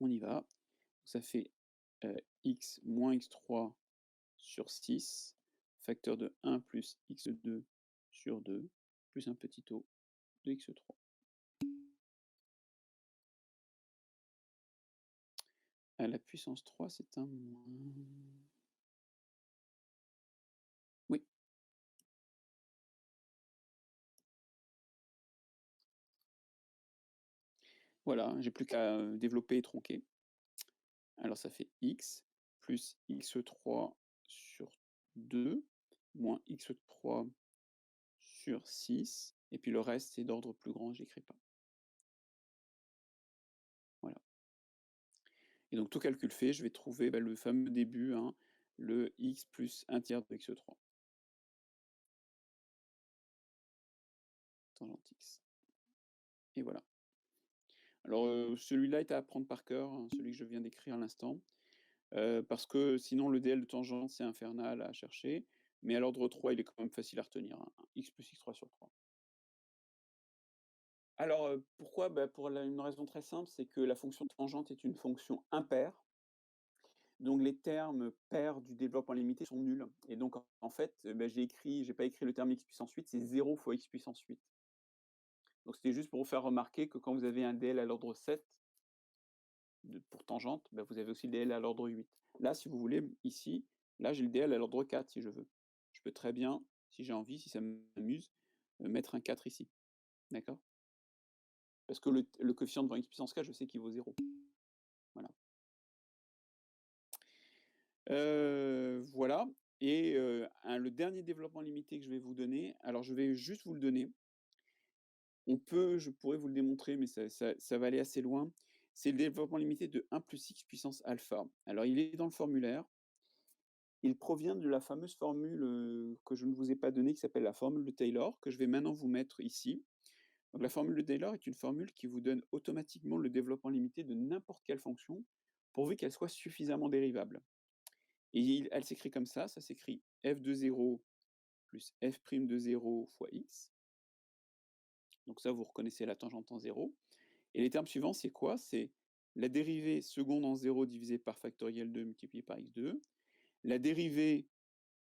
On y va. Ça fait x moins x3 sur 6, facteur de 1 plus x2 sur 2, plus un petit o de x3. À la puissance 3, c'est un moins. Oui. Voilà, j'ai plus qu'à développer et tronquer. Alors ça fait x plus x3 sur 2 moins x3 sur 6, et puis le reste c'est d'ordre plus grand, j'écris pas. Voilà. Et donc tout calcul fait, je vais trouver bah, le fameux début, hein, le x plus 1 tiers de x3. Tangente x. Et voilà. Alors celui-là est à apprendre par cœur, hein, celui que je viens d'écrire à l'instant. Parce que sinon le DL de tangente, c'est infernal à chercher, mais à l'ordre 3, il est quand même facile à retenir, hein, x plus x3 sur 3. Alors, pourquoi? Bah, pour une raison très simple, c'est que la fonction tangente est une fonction impaire, donc les termes pairs du développement limité sont nuls, et donc en fait, bah, j'ai pas écrit le terme x puissance 8, c'est 0 fois x puissance 8. Donc c'était juste pour vous faire remarquer que quand vous avez un DL à l'ordre 7 pour tangente, bah, vous avez aussi le DL à l'ordre 8. Là, si vous voulez, ici, là, j'ai le DL à l'ordre 4 si je veux. Je peux très bien, si j'ai envie, si ça m'amuse, mettre un 4 ici. D'accord? Parce que le coefficient devant x puissance 4, je sais qu'il vaut 0. Voilà. Voilà. Et le dernier développement limité que je vais vous donner, alors je vais juste vous le donner. Je pourrais vous le démontrer, mais ça va aller assez loin. C'est le développement limité de 1 plus x puissance alpha. Alors il est dans le formulaire. Il provient de la fameuse formule que je ne vous ai pas donnée, qui s'appelle la formule de Taylor, que je vais maintenant vous mettre ici. Donc la formule de Taylor est une formule qui vous donne automatiquement le développement limité de n'importe quelle fonction, pourvu qu'elle soit suffisamment dérivable. Et elle s'écrit comme ça s'écrit f de 0 plus f' de 0 fois x. Donc ça, vous reconnaissez la tangente en 0. Et les termes suivants, c'est quoi? C'est la dérivée seconde en 0 divisée par factoriel 2 multiplié par x2, la dérivée,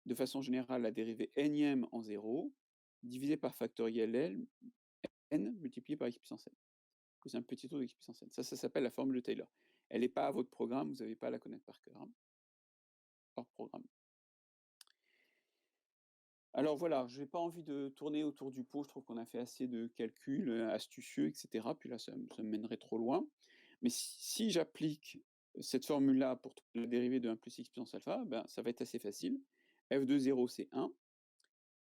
de façon générale, la dérivée énième en 0, divisée par factoriel n multiplié par x puissance n, plus un petit taux de x puissance n. Ça s'appelle la formule de Taylor. Elle n'est pas à votre programme, vous n'avez pas à la connaître par cœur, hein, hors programme. Alors voilà, je n'ai pas envie de tourner autour du pot, je trouve qu'on a fait assez de calculs astucieux, etc. Puis là, ça me mènerait trop loin. Mais si j'applique cette formule-là pour la dérivée de 1 plus x puissance alpha, ben, ça va être assez facile. f de 0, c'est 1.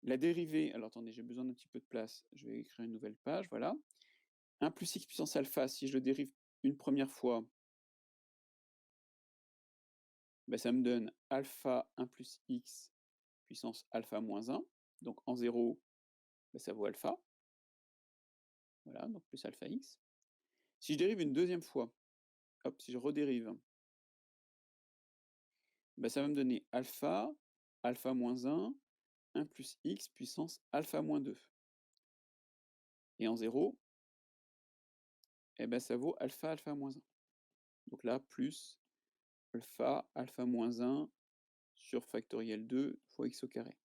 La dérivée, alors attendez, j'ai besoin d'un petit peu de place, je vais écrire une nouvelle page, voilà. 1 plus x puissance alpha, si je le dérive une première fois, ben, ça me donne alpha 1 plus x puissance alpha moins 1. Donc en 0, ben, ça vaut alpha. Voilà, donc plus alpha x. Si je dérive une deuxième fois, hop, si je redérive, ben, ça va me donner alpha, alpha moins 1, 1 plus x puissance alpha moins 2. Et en 0, eh ben, ça vaut alpha, alpha moins 1. Donc là, plus alpha, alpha moins 1 sur factoriel 2 fois x au carré.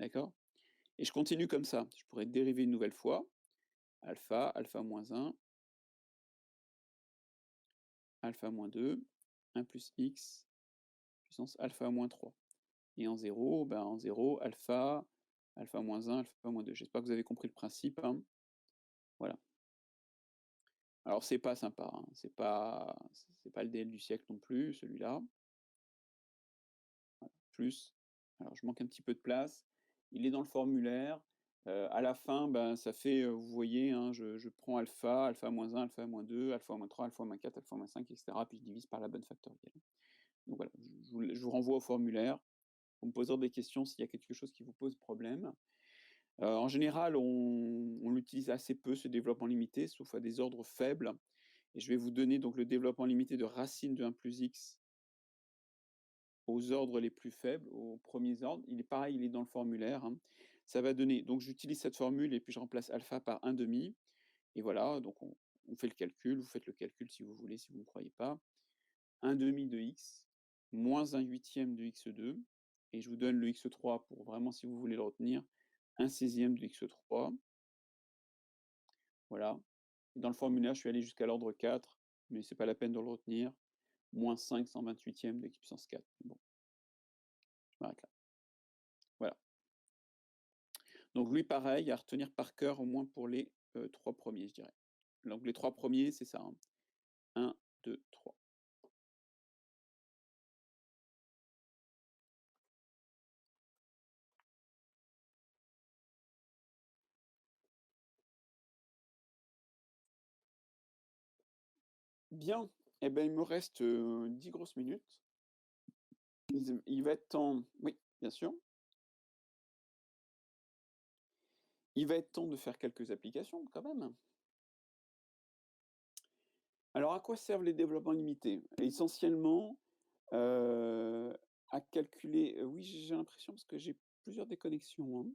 D'accord? Et je continue comme ça. Je pourrais dériver une nouvelle fois. Alpha, alpha moins 1, alpha moins 2, 1 plus x puissance alpha moins 3. Et en 0, ben en 0, alpha, alpha moins 1, alpha moins 2. J'espère que vous avez compris le principe, hein. Voilà. Alors c'est pas sympa, hein. C'est pas le DL du siècle non plus, celui-là. Voilà. Plus, alors je manque un petit peu de place. Il est dans le formulaire. À la fin, ben, ça fait, vous voyez, hein, je prends alpha, alpha moins 1, alpha moins 2, alpha moins 3, alpha moins 4, alpha moins 5, etc. Puis je divise par la bonne factorielle. Donc voilà, je vous renvoie au formulaire. Vous me poserez des questions s'il y a quelque chose qui vous pose problème. En général, on l'utilise assez peu, ce développement limité, sauf à des ordres faibles. Et je vais vous donner donc le développement limité de racine de 1 plus x aux ordres les plus faibles, aux premiers ordres. Il est pareil, il est dans le formulaire, hein. Ça va donner, donc j'utilise cette formule et puis je remplace alpha par 1/2. Et voilà, donc on fait le calcul, vous faites le calcul si vous voulez, si vous ne me croyez pas. 1/2 de x moins 1/8 de x2. Et je vous donne le x3 pour vraiment, si vous voulez le retenir, 1/16 de x3. Voilà. Et dans le formulaire, je suis allé jusqu'à l'ordre 4, mais c'est pas la peine de le retenir. Moins 5 128e de x puissance 4. Bon, je m'arrête là. Voilà. Donc lui, pareil, à retenir par cœur, au moins pour les 3 premiers, je dirais. Donc les 3 premiers, c'est ça, hein. 1, 2, 3. Bien, eh ben, il me reste 10 grosses minutes. Il va être temps, oui, bien sûr. Il va être temps de faire quelques applications quand même. Alors à quoi servent les développements limités? Essentiellement, à calculer, oui, j'ai l'impression parce que j'ai plusieurs déconnexions, hein.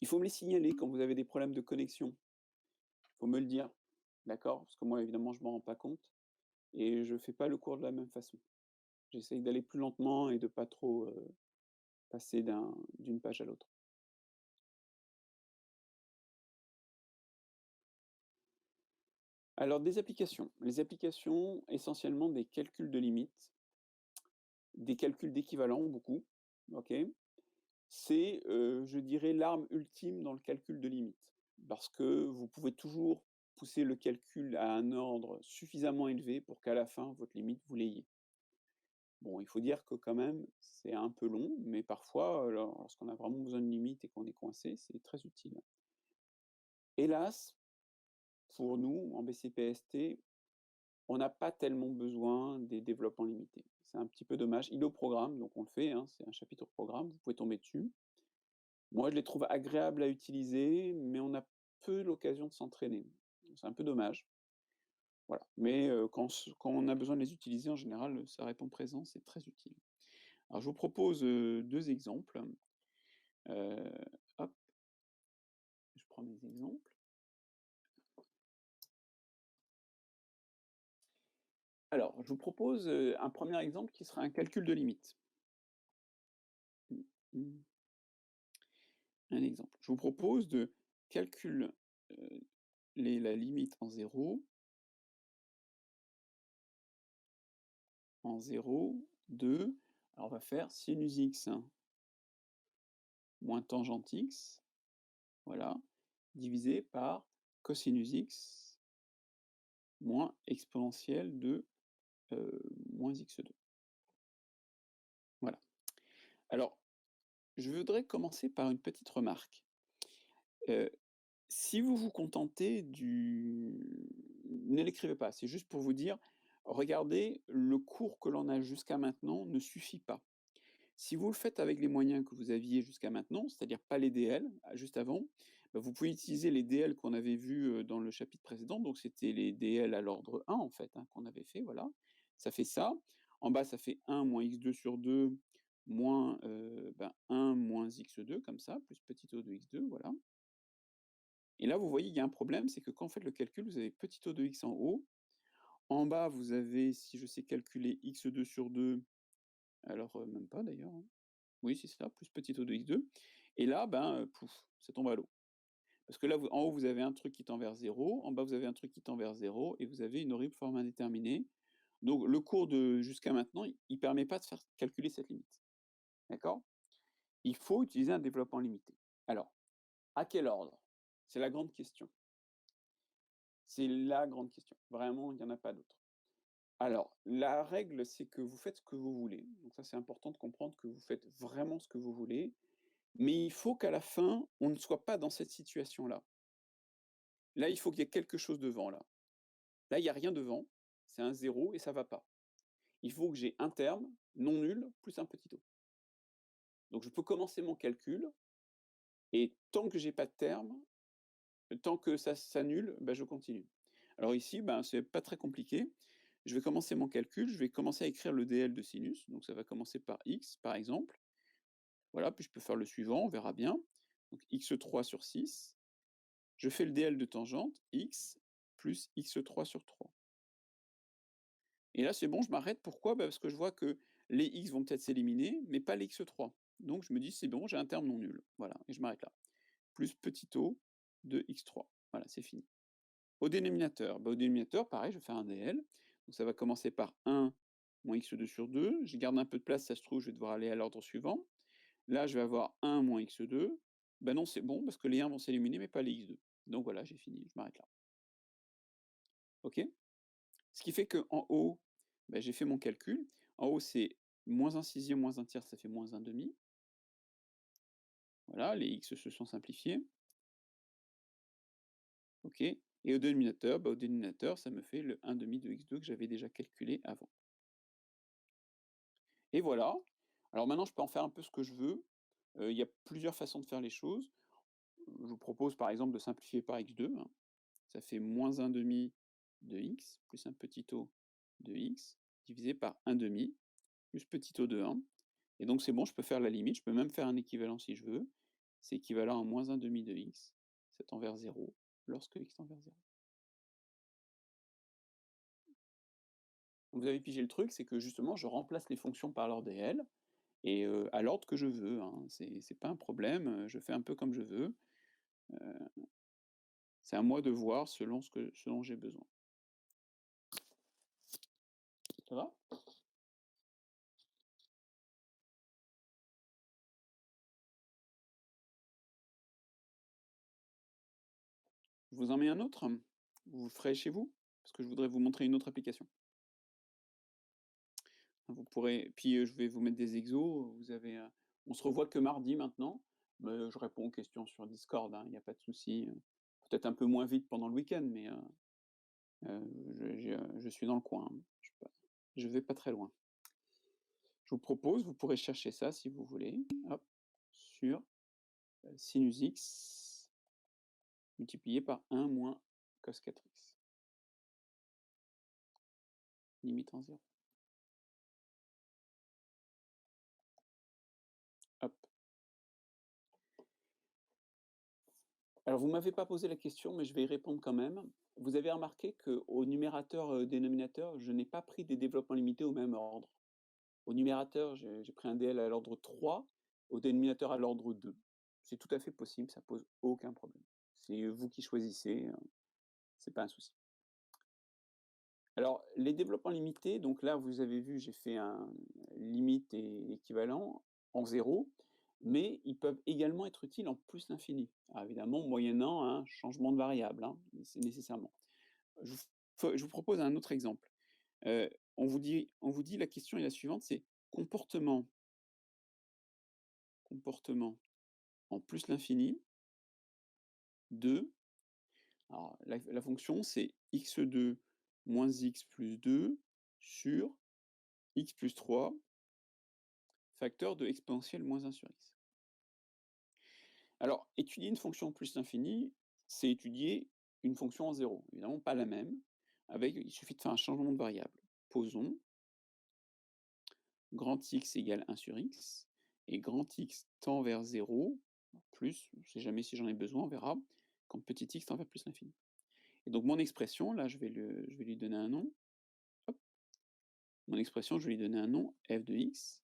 Il faut me les signaler quand vous avez des problèmes de connexion. Il faut me le dire, d'accord? Parce que moi évidemment je m'en rends pas compte et je fais pas le cours de la même façon. J'essaye d'aller plus lentement et de pas trop, passer d'une page à l'autre. Alors des applications. Les applications, essentiellement des calculs de limites, des calculs d'équivalent beaucoup, OK? C'est, je dirais l'arme ultime dans le calcul de limites. Parce que vous pouvez toujours pousser le calcul à un ordre suffisamment élevé pour qu'à la fin, votre limite, vous l'ayez. Bon, il faut dire que quand même, c'est un peu long, mais parfois, lorsqu'on a vraiment besoin de limite et qu'on est coincé, c'est très utile. Hélas, pour nous, en BCPST, on n'a pas tellement besoin des développements limités. C'est un petit peu dommage. Il est au programme, donc on le fait, hein, c'est un chapitre au programme, vous pouvez tomber dessus. Moi, je les trouve agréables à utiliser, mais on a peu l'occasion de s'entraîner. C'est un peu dommage, voilà. Mais quand on a besoin de les utiliser, en général, ça répond présent, c'est très utile. Alors je vous propose, 2 exemples. Hop, je prends mes exemples. Alors, je vous propose, un premier exemple qui sera un calcul de limite. Mmh mh. Un exemple. Je vous propose de calculer la limite en zéro de, alors on va faire sinus x moins tangente x, voilà, divisé par cosinus x moins exponentielle de, moins x2. Voilà. Alors, je voudrais commencer par une petite remarque. Heu, Si vous vous contentez ne l'écrivez pas, c'est juste pour vous dire: «Regardez, le cours que l'on a jusqu'à maintenant ne suffit pas». Si vous le faites avec les moyens que vous aviez jusqu'à maintenant, c'est-à-dire pas les DL, juste avant, bah, vous pouvez utiliser les DL qu'on avait vus, dans le chapitre précédent, donc c'était les DL à l'ordre 1 en fait, hein, qu'on avait fait, voilà. Ça fait ça. En bas, ça fait 1 moins x2 sur 2 moins, 1 moins x2 comme ça, plus petit O de x2, voilà. Et là, vous voyez, il y a un problème, c'est que quand vous faites le calcul, vous avez petit O de x en haut. En bas, vous avez, si je sais calculer, x2 sur 2, alors, même pas d'ailleurs, hein. Oui, c'est ça, plus petit O de x2. Et là, pouf, ça tombe à l'eau. Parce que là, en haut, vous avez un truc qui tend vers 0, en bas, vous avez un truc qui tend vers 0, et vous avez une horrible forme indéterminée. Donc le cours de jusqu'à maintenant, il permet pas de faire calculer cette limite. D'accord? Il faut utiliser un développement limité. Alors, à quel ordre? C'est la grande question. C'est la grande question. Vraiment, il y en a pas d'autre. Alors, la règle, c'est que vous faites ce que vous voulez. Donc ça, c'est important de comprendre que vous faites vraiment ce que vous voulez. Mais il faut qu'à la fin, on ne soit pas dans cette situation-là. Là, il faut qu'il y ait quelque chose devant, là. Là, il y a rien devant, c'est un zéro et ça va pas. Il faut que j'ai un terme non nul plus un petit o. Donc je peux commencer mon calcul et tant que j'ai pas de terme, tant que ça s'annule, je continue. Alors ici, c'est pas très compliqué. Je vais commencer mon calcul, je vais commencer à écrire le DL de sinus, donc ça va commencer par x, par exemple. Voilà, puis je peux faire le suivant, on verra bien. Donc x3 sur 6. Je fais le DL de tangente, x plus x3 sur 3. Et là, c'est bon, je m'arrête. Pourquoi? Parce que je vois que les x vont peut-être s'éliminer, mais pas les x3. Donc je me dis: «C'est bon, j'ai un terme non nul». Voilà, et je m'arrête là. Plus petit o de x3. Voilà, c'est fini. Au dénominateur, pareil, je vais faire un DL. Donc ça va commencer par 1 moins x2 sur 2. Je garde un peu de place, ça se trouve, je vais devoir aller à l'ordre suivant. Là, je vais avoir 1 moins x2. Ben non, c'est bon, parce que les 1 vont s'éliminer, mais pas les x2. Donc voilà, j'ai fini, je m'arrête là. OK? Ce qui fait qu'en haut, j'ai fait mon calcul. En haut, c'est moins un sixième moins un tiers, ça fait moins un demi. Voilà, les x se sont simplifiés. OK. Et au dénominateur, ça me fait le 1 demi de x2 que j'avais déjà calculé avant. Et voilà. Alors maintenant, je peux en faire un peu ce que je veux. Il y a plusieurs façons de faire les choses. Je vous propose par exemple de simplifier par x2, hein. Ça fait moins un demi de x, plus un petit o de x, divisé par 1 demi, plus petit o de 1. Et donc c'est bon, je peux faire la limite, je peux même faire un équivalent si je veux. C'est équivalent à moins un demi de x, ça tend vers 0, lorsque x tend vers 0. Vous avez pigé le truc, c'est que justement, je remplace les fonctions par leur DL, et à l'ordre que je veux, hein. C'est pas un problème, je fais un peu comme je veux. Heu, c'est à moi de voir ce dont j'ai besoin. Ça va? Je vous en mets un autre? Vous le ferez chez vous? Parce que je voudrais vous montrer une autre application. Vous pourrez puis, je vais vous mettre des exos, vous avez, on se revoit que mardi maintenant, mais je réponds aux questions sur Discord, hein, il y a pas de souci, peut-être un peu moins vite pendant le week-end, mais, je suis dans le coin, hein. Je vais pas très loin. Je vous propose, vous pourrez chercher ça si vous voulez, hop, sur, sinus x multiplié par 1 moins cos 4x, limite en 0. Hop. Alors vous m'avez pas posé la question, mais je vais y répondre quand même. Vous avez remarqué qu'au numérateur, dénominateur, je n'ai pas pris des développements limités au même ordre. Au numérateur, j'ai pris un DL à l'ordre 3, au dénominateur à l'ordre 2. C'est tout à fait possible, ça pose aucun problème. C'est vous qui choisissez, c'est pas un souci. Alors les développements limités, donc là vous avez vu, j'ai fait un limite et équivalent en 0, mais ils peuvent également être utiles en plus l'infini. Alors évidemment moyennant un changement de variable, hein, c'est nécessairement. Je vous propose un autre exemple. On vous dit la question est la suivante, c'est comportement en plus l'infini de, alors la fonction c'est x2 moins x plus 2 sur x plus 3 facteur de exponentielle moins 1 sur x. Alors, étudier une fonction plus l'infini, c'est étudier une fonction en 0, évidemment pas la même, il suffit de faire un changement de variable. Posons grand X égale 1 sur x, et grand X tend vers 0, plus, on ne sait jamais si j'en ai besoin, on verra, quand petit x tend vers plus l'infini. Et donc mon expression, là je vais lui donner un nom, hop. Mon expression, je vais lui donner un nom, f de x,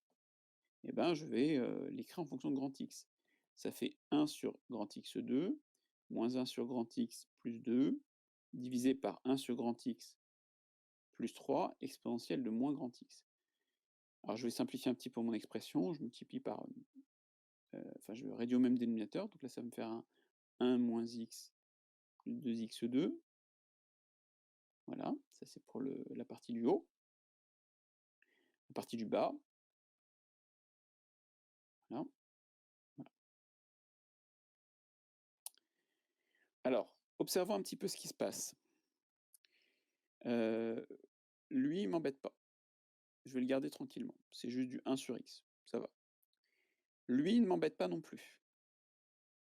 et ben je vais l'écrire en fonction de grand X. Ça fait 1 sur grand X2, moins 1 sur grand X plus 2, divisé par 1 sur grand X plus 3, exponentielle de moins grand X. Alors je vais simplifier un petit peu mon expression, je multiplie par, enfin je réduis au même dénominateur, donc là ça va me faire un 1 moins x plus 2x2. Voilà, ça c'est pour la partie du haut. La partie du bas, voilà. Voilà. Alors, observons un petit peu ce qui se passe. Lui, il m'embête pas. Je vais le garder tranquillement. C'est juste du 1 sur x, ça va. Lui, il ne m'embête pas non plus.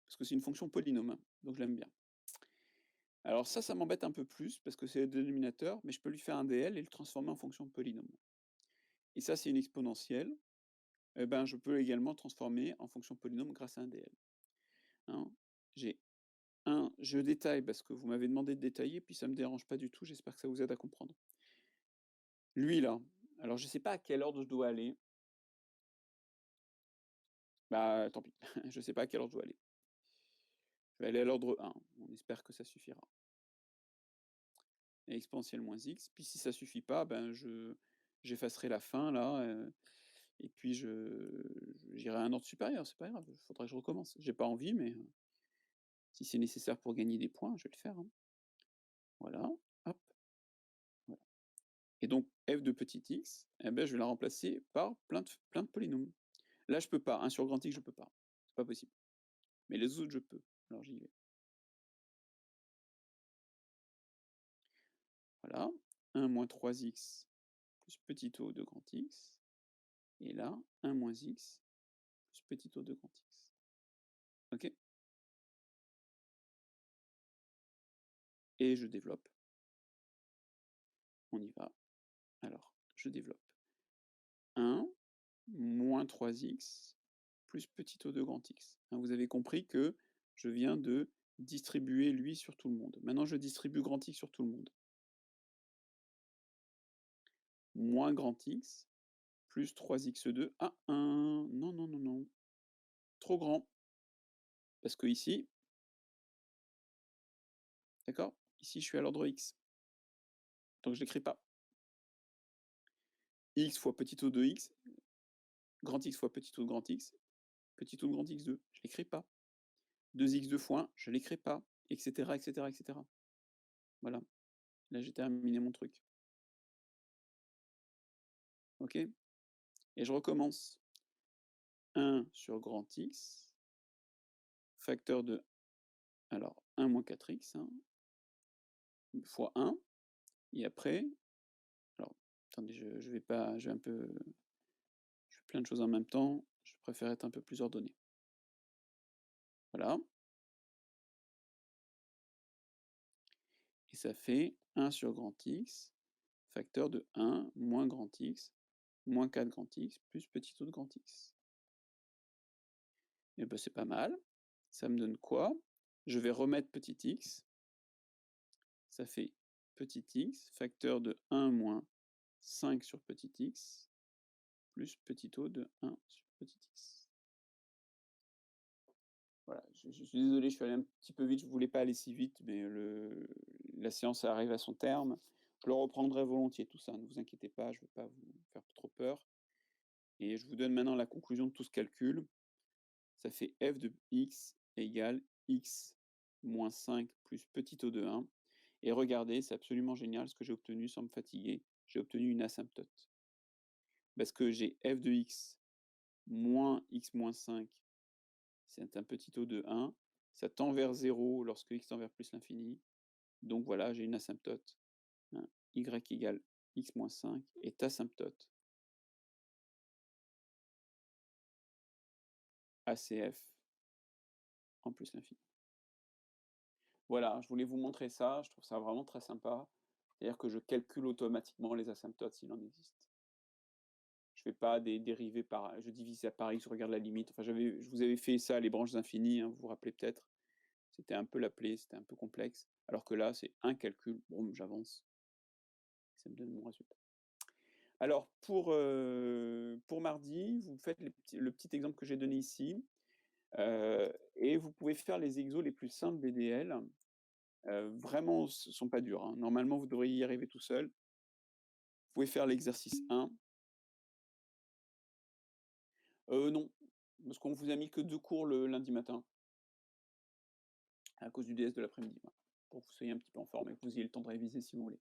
Parce que c'est une fonction polynôme, hein, donc je l'aime bien. Alors ça m'embête un peu plus, parce que c'est le dénominateur, mais je peux lui faire un DL et le transformer en fonction polynôme. Et ça, c'est une exponentielle. Eh ben, je peux également transformer en fonction polynôme grâce à un DL. Hein. J'ai je détaille parce que vous m'avez demandé de détailler, puis ça ne me dérange pas du tout, j'espère que ça vous aide à comprendre. Lui là, alors je ne sais pas à quel ordre je dois aller. Bah tant pis, je ne sais pas à quel ordre je dois aller. Je vais aller à l'ordre 1, on espère que ça suffira. Et exponentielle moins x, puis si ça suffit pas, ben j'effacerai la fin là, et puis j'irai à un ordre supérieur, c'est pas grave, il faudra que je recommence. J'ai pas envie, mais si c'est nécessaire pour gagner des points, je vais le faire, hein. Voilà, hop, voilà. Et donc f de petit x, eh ben, je vais la remplacer par plein de polynômes. Là, je peux pas, 1 sur grand X, je peux pas, c'est pas possible. Mais les autres, je peux, alors j'y vais. Voilà, 1 moins 3x plus petit o de grand X, et là, 1 moins x plus petit o de grand X. OK? Et je développe. On y va. Alors, je développe. 1 moins 3x plus petit o de grand X. Hein, vous avez compris que je viens de distribuer lui sur tout le monde. Maintenant, je distribue grand X sur tout le monde. Moins grand X plus 3x2 à 1. Non, non, non, non. Trop grand. Parce que ici, d'accord? Ici, je suis à l'ordre x. Donc, je l'écris pas. X fois petit o de x, grand X fois petit o de grand X, petit o de grand X2. Je l'écris pas. 2x2 fois 1, je l'écris pas, etc., etc., etc. Voilà. Là, j'ai terminé mon truc. OK? Et je recommence. 1 sur grand X, facteur de, alors 1 moins 4x, hein, fois 1, et après, alors attendez, je vais pas, je fais plein de choses en même temps, je préfère être un peu plus ordonné. Voilà, et ça fait 1 sur grand X, facteur de 1 moins grand X, moins 4 grand X, plus petit o de grand X. Et ben c'est pas mal. Ça me donne quoi? Je vais remettre petit x, ça fait petit x, facteur de 1 moins 5 sur petit x, plus petit o de 1 sur petit x. Voilà, je suis désolé, je suis allé un petit peu vite, je voulais pas aller si vite, mais la séance arrive à son terme. Je le reprendrai volontiers tout ça, ne vous inquiétez pas, je ne veux pas vous faire trop peur. Et je vous donne maintenant la conclusion de tout ce calcul. Ça fait f de x égale x moins 5 plus petit o de 1. Et regardez, c'est absolument génial ce que j'ai obtenu sans me fatiguer. J'ai obtenu une asymptote. Parce que j'ai f de x moins x moins 5, c'est un petit o de 1. Ça tend vers 0 lorsque x tend vers plus l'infini. Donc voilà, j'ai une asymptote. Hein, y égale x moins 5 est asymptote ACF en plus l'infini. Voilà, je voulais vous montrer ça, je trouve ça vraiment très sympa. C'est-à-dire que je calcule automatiquement les asymptotes s'il en existe. Je fais pas des dérivés par, je divise ça par x, je regarde la limite. Enfin, je vous avais fait ça, les branches infinies, hein, vous vous rappelez peut-être. C'était un peu l'appelé, c'était un peu complexe. Alors que là, c'est un calcul. Bon, j'avance. Ça me donne mon résultat. Alors, pour mardi, vous faites le petit exemple que j'ai donné ici. Et vous pouvez faire les exos les plus simples BDL. Vraiment, ce ne sont pas durs, hein. Normalement, vous devriez y arriver tout seul. Vous pouvez faire l'exercice 1. Non, parce qu'on vous a mis que 2 cours le lundi matin, à cause du DS de l'après-midi, voilà, pour que vous soyez un petit peu en forme et que vous ayez le temps de réviser si vous voulez.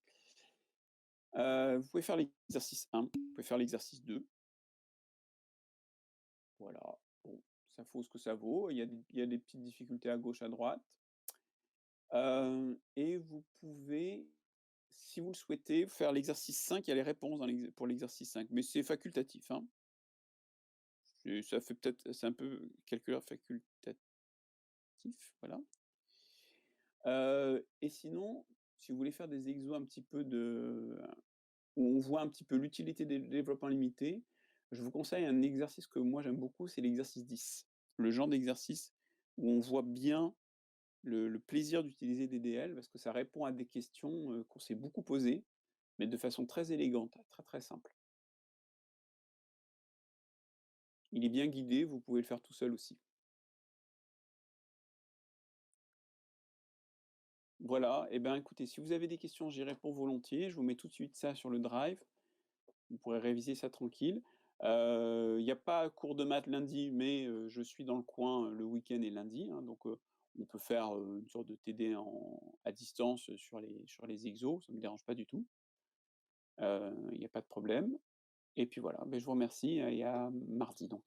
Vous pouvez faire l'exercice 1, vous pouvez faire l'exercice 2. Voilà, bon, ça vaut ce que ça vaut. Il y a des petites difficultés à gauche, à droite. Et vous pouvez, si vous le souhaitez, faire l'exercice 5, il y a les réponses pour l'exercice 5, mais c'est facultatif, hein. Ça fait peut-être, c'est un peu calculeur facultatif, voilà. Et sinon, si vous voulez faire des exos un petit peu où on voit un petit peu l'utilité des développements limités, je vous conseille un exercice que moi j'aime beaucoup, c'est l'exercice 10. Le genre d'exercice où on voit bien le plaisir d'utiliser des DL parce que ça répond à des questions, qu'on s'est beaucoup posées, mais de façon très élégante, très, très simple. Il est bien guidé, vous pouvez le faire tout seul aussi. Voilà, et ben, écoutez, si vous avez des questions, j'y réponds volontiers. Je vous mets tout de suite ça sur le drive. Vous pourrez réviser ça tranquille. Il y a pas cours de maths lundi, mais je suis dans le coin, le week-end et lundi, hein, donc on peut faire, une sorte de TD à distance, sur les exos, ça ne me dérange pas du tout. Il y a pas de problème et puis voilà, beh, je vous remercie et à mardi donc.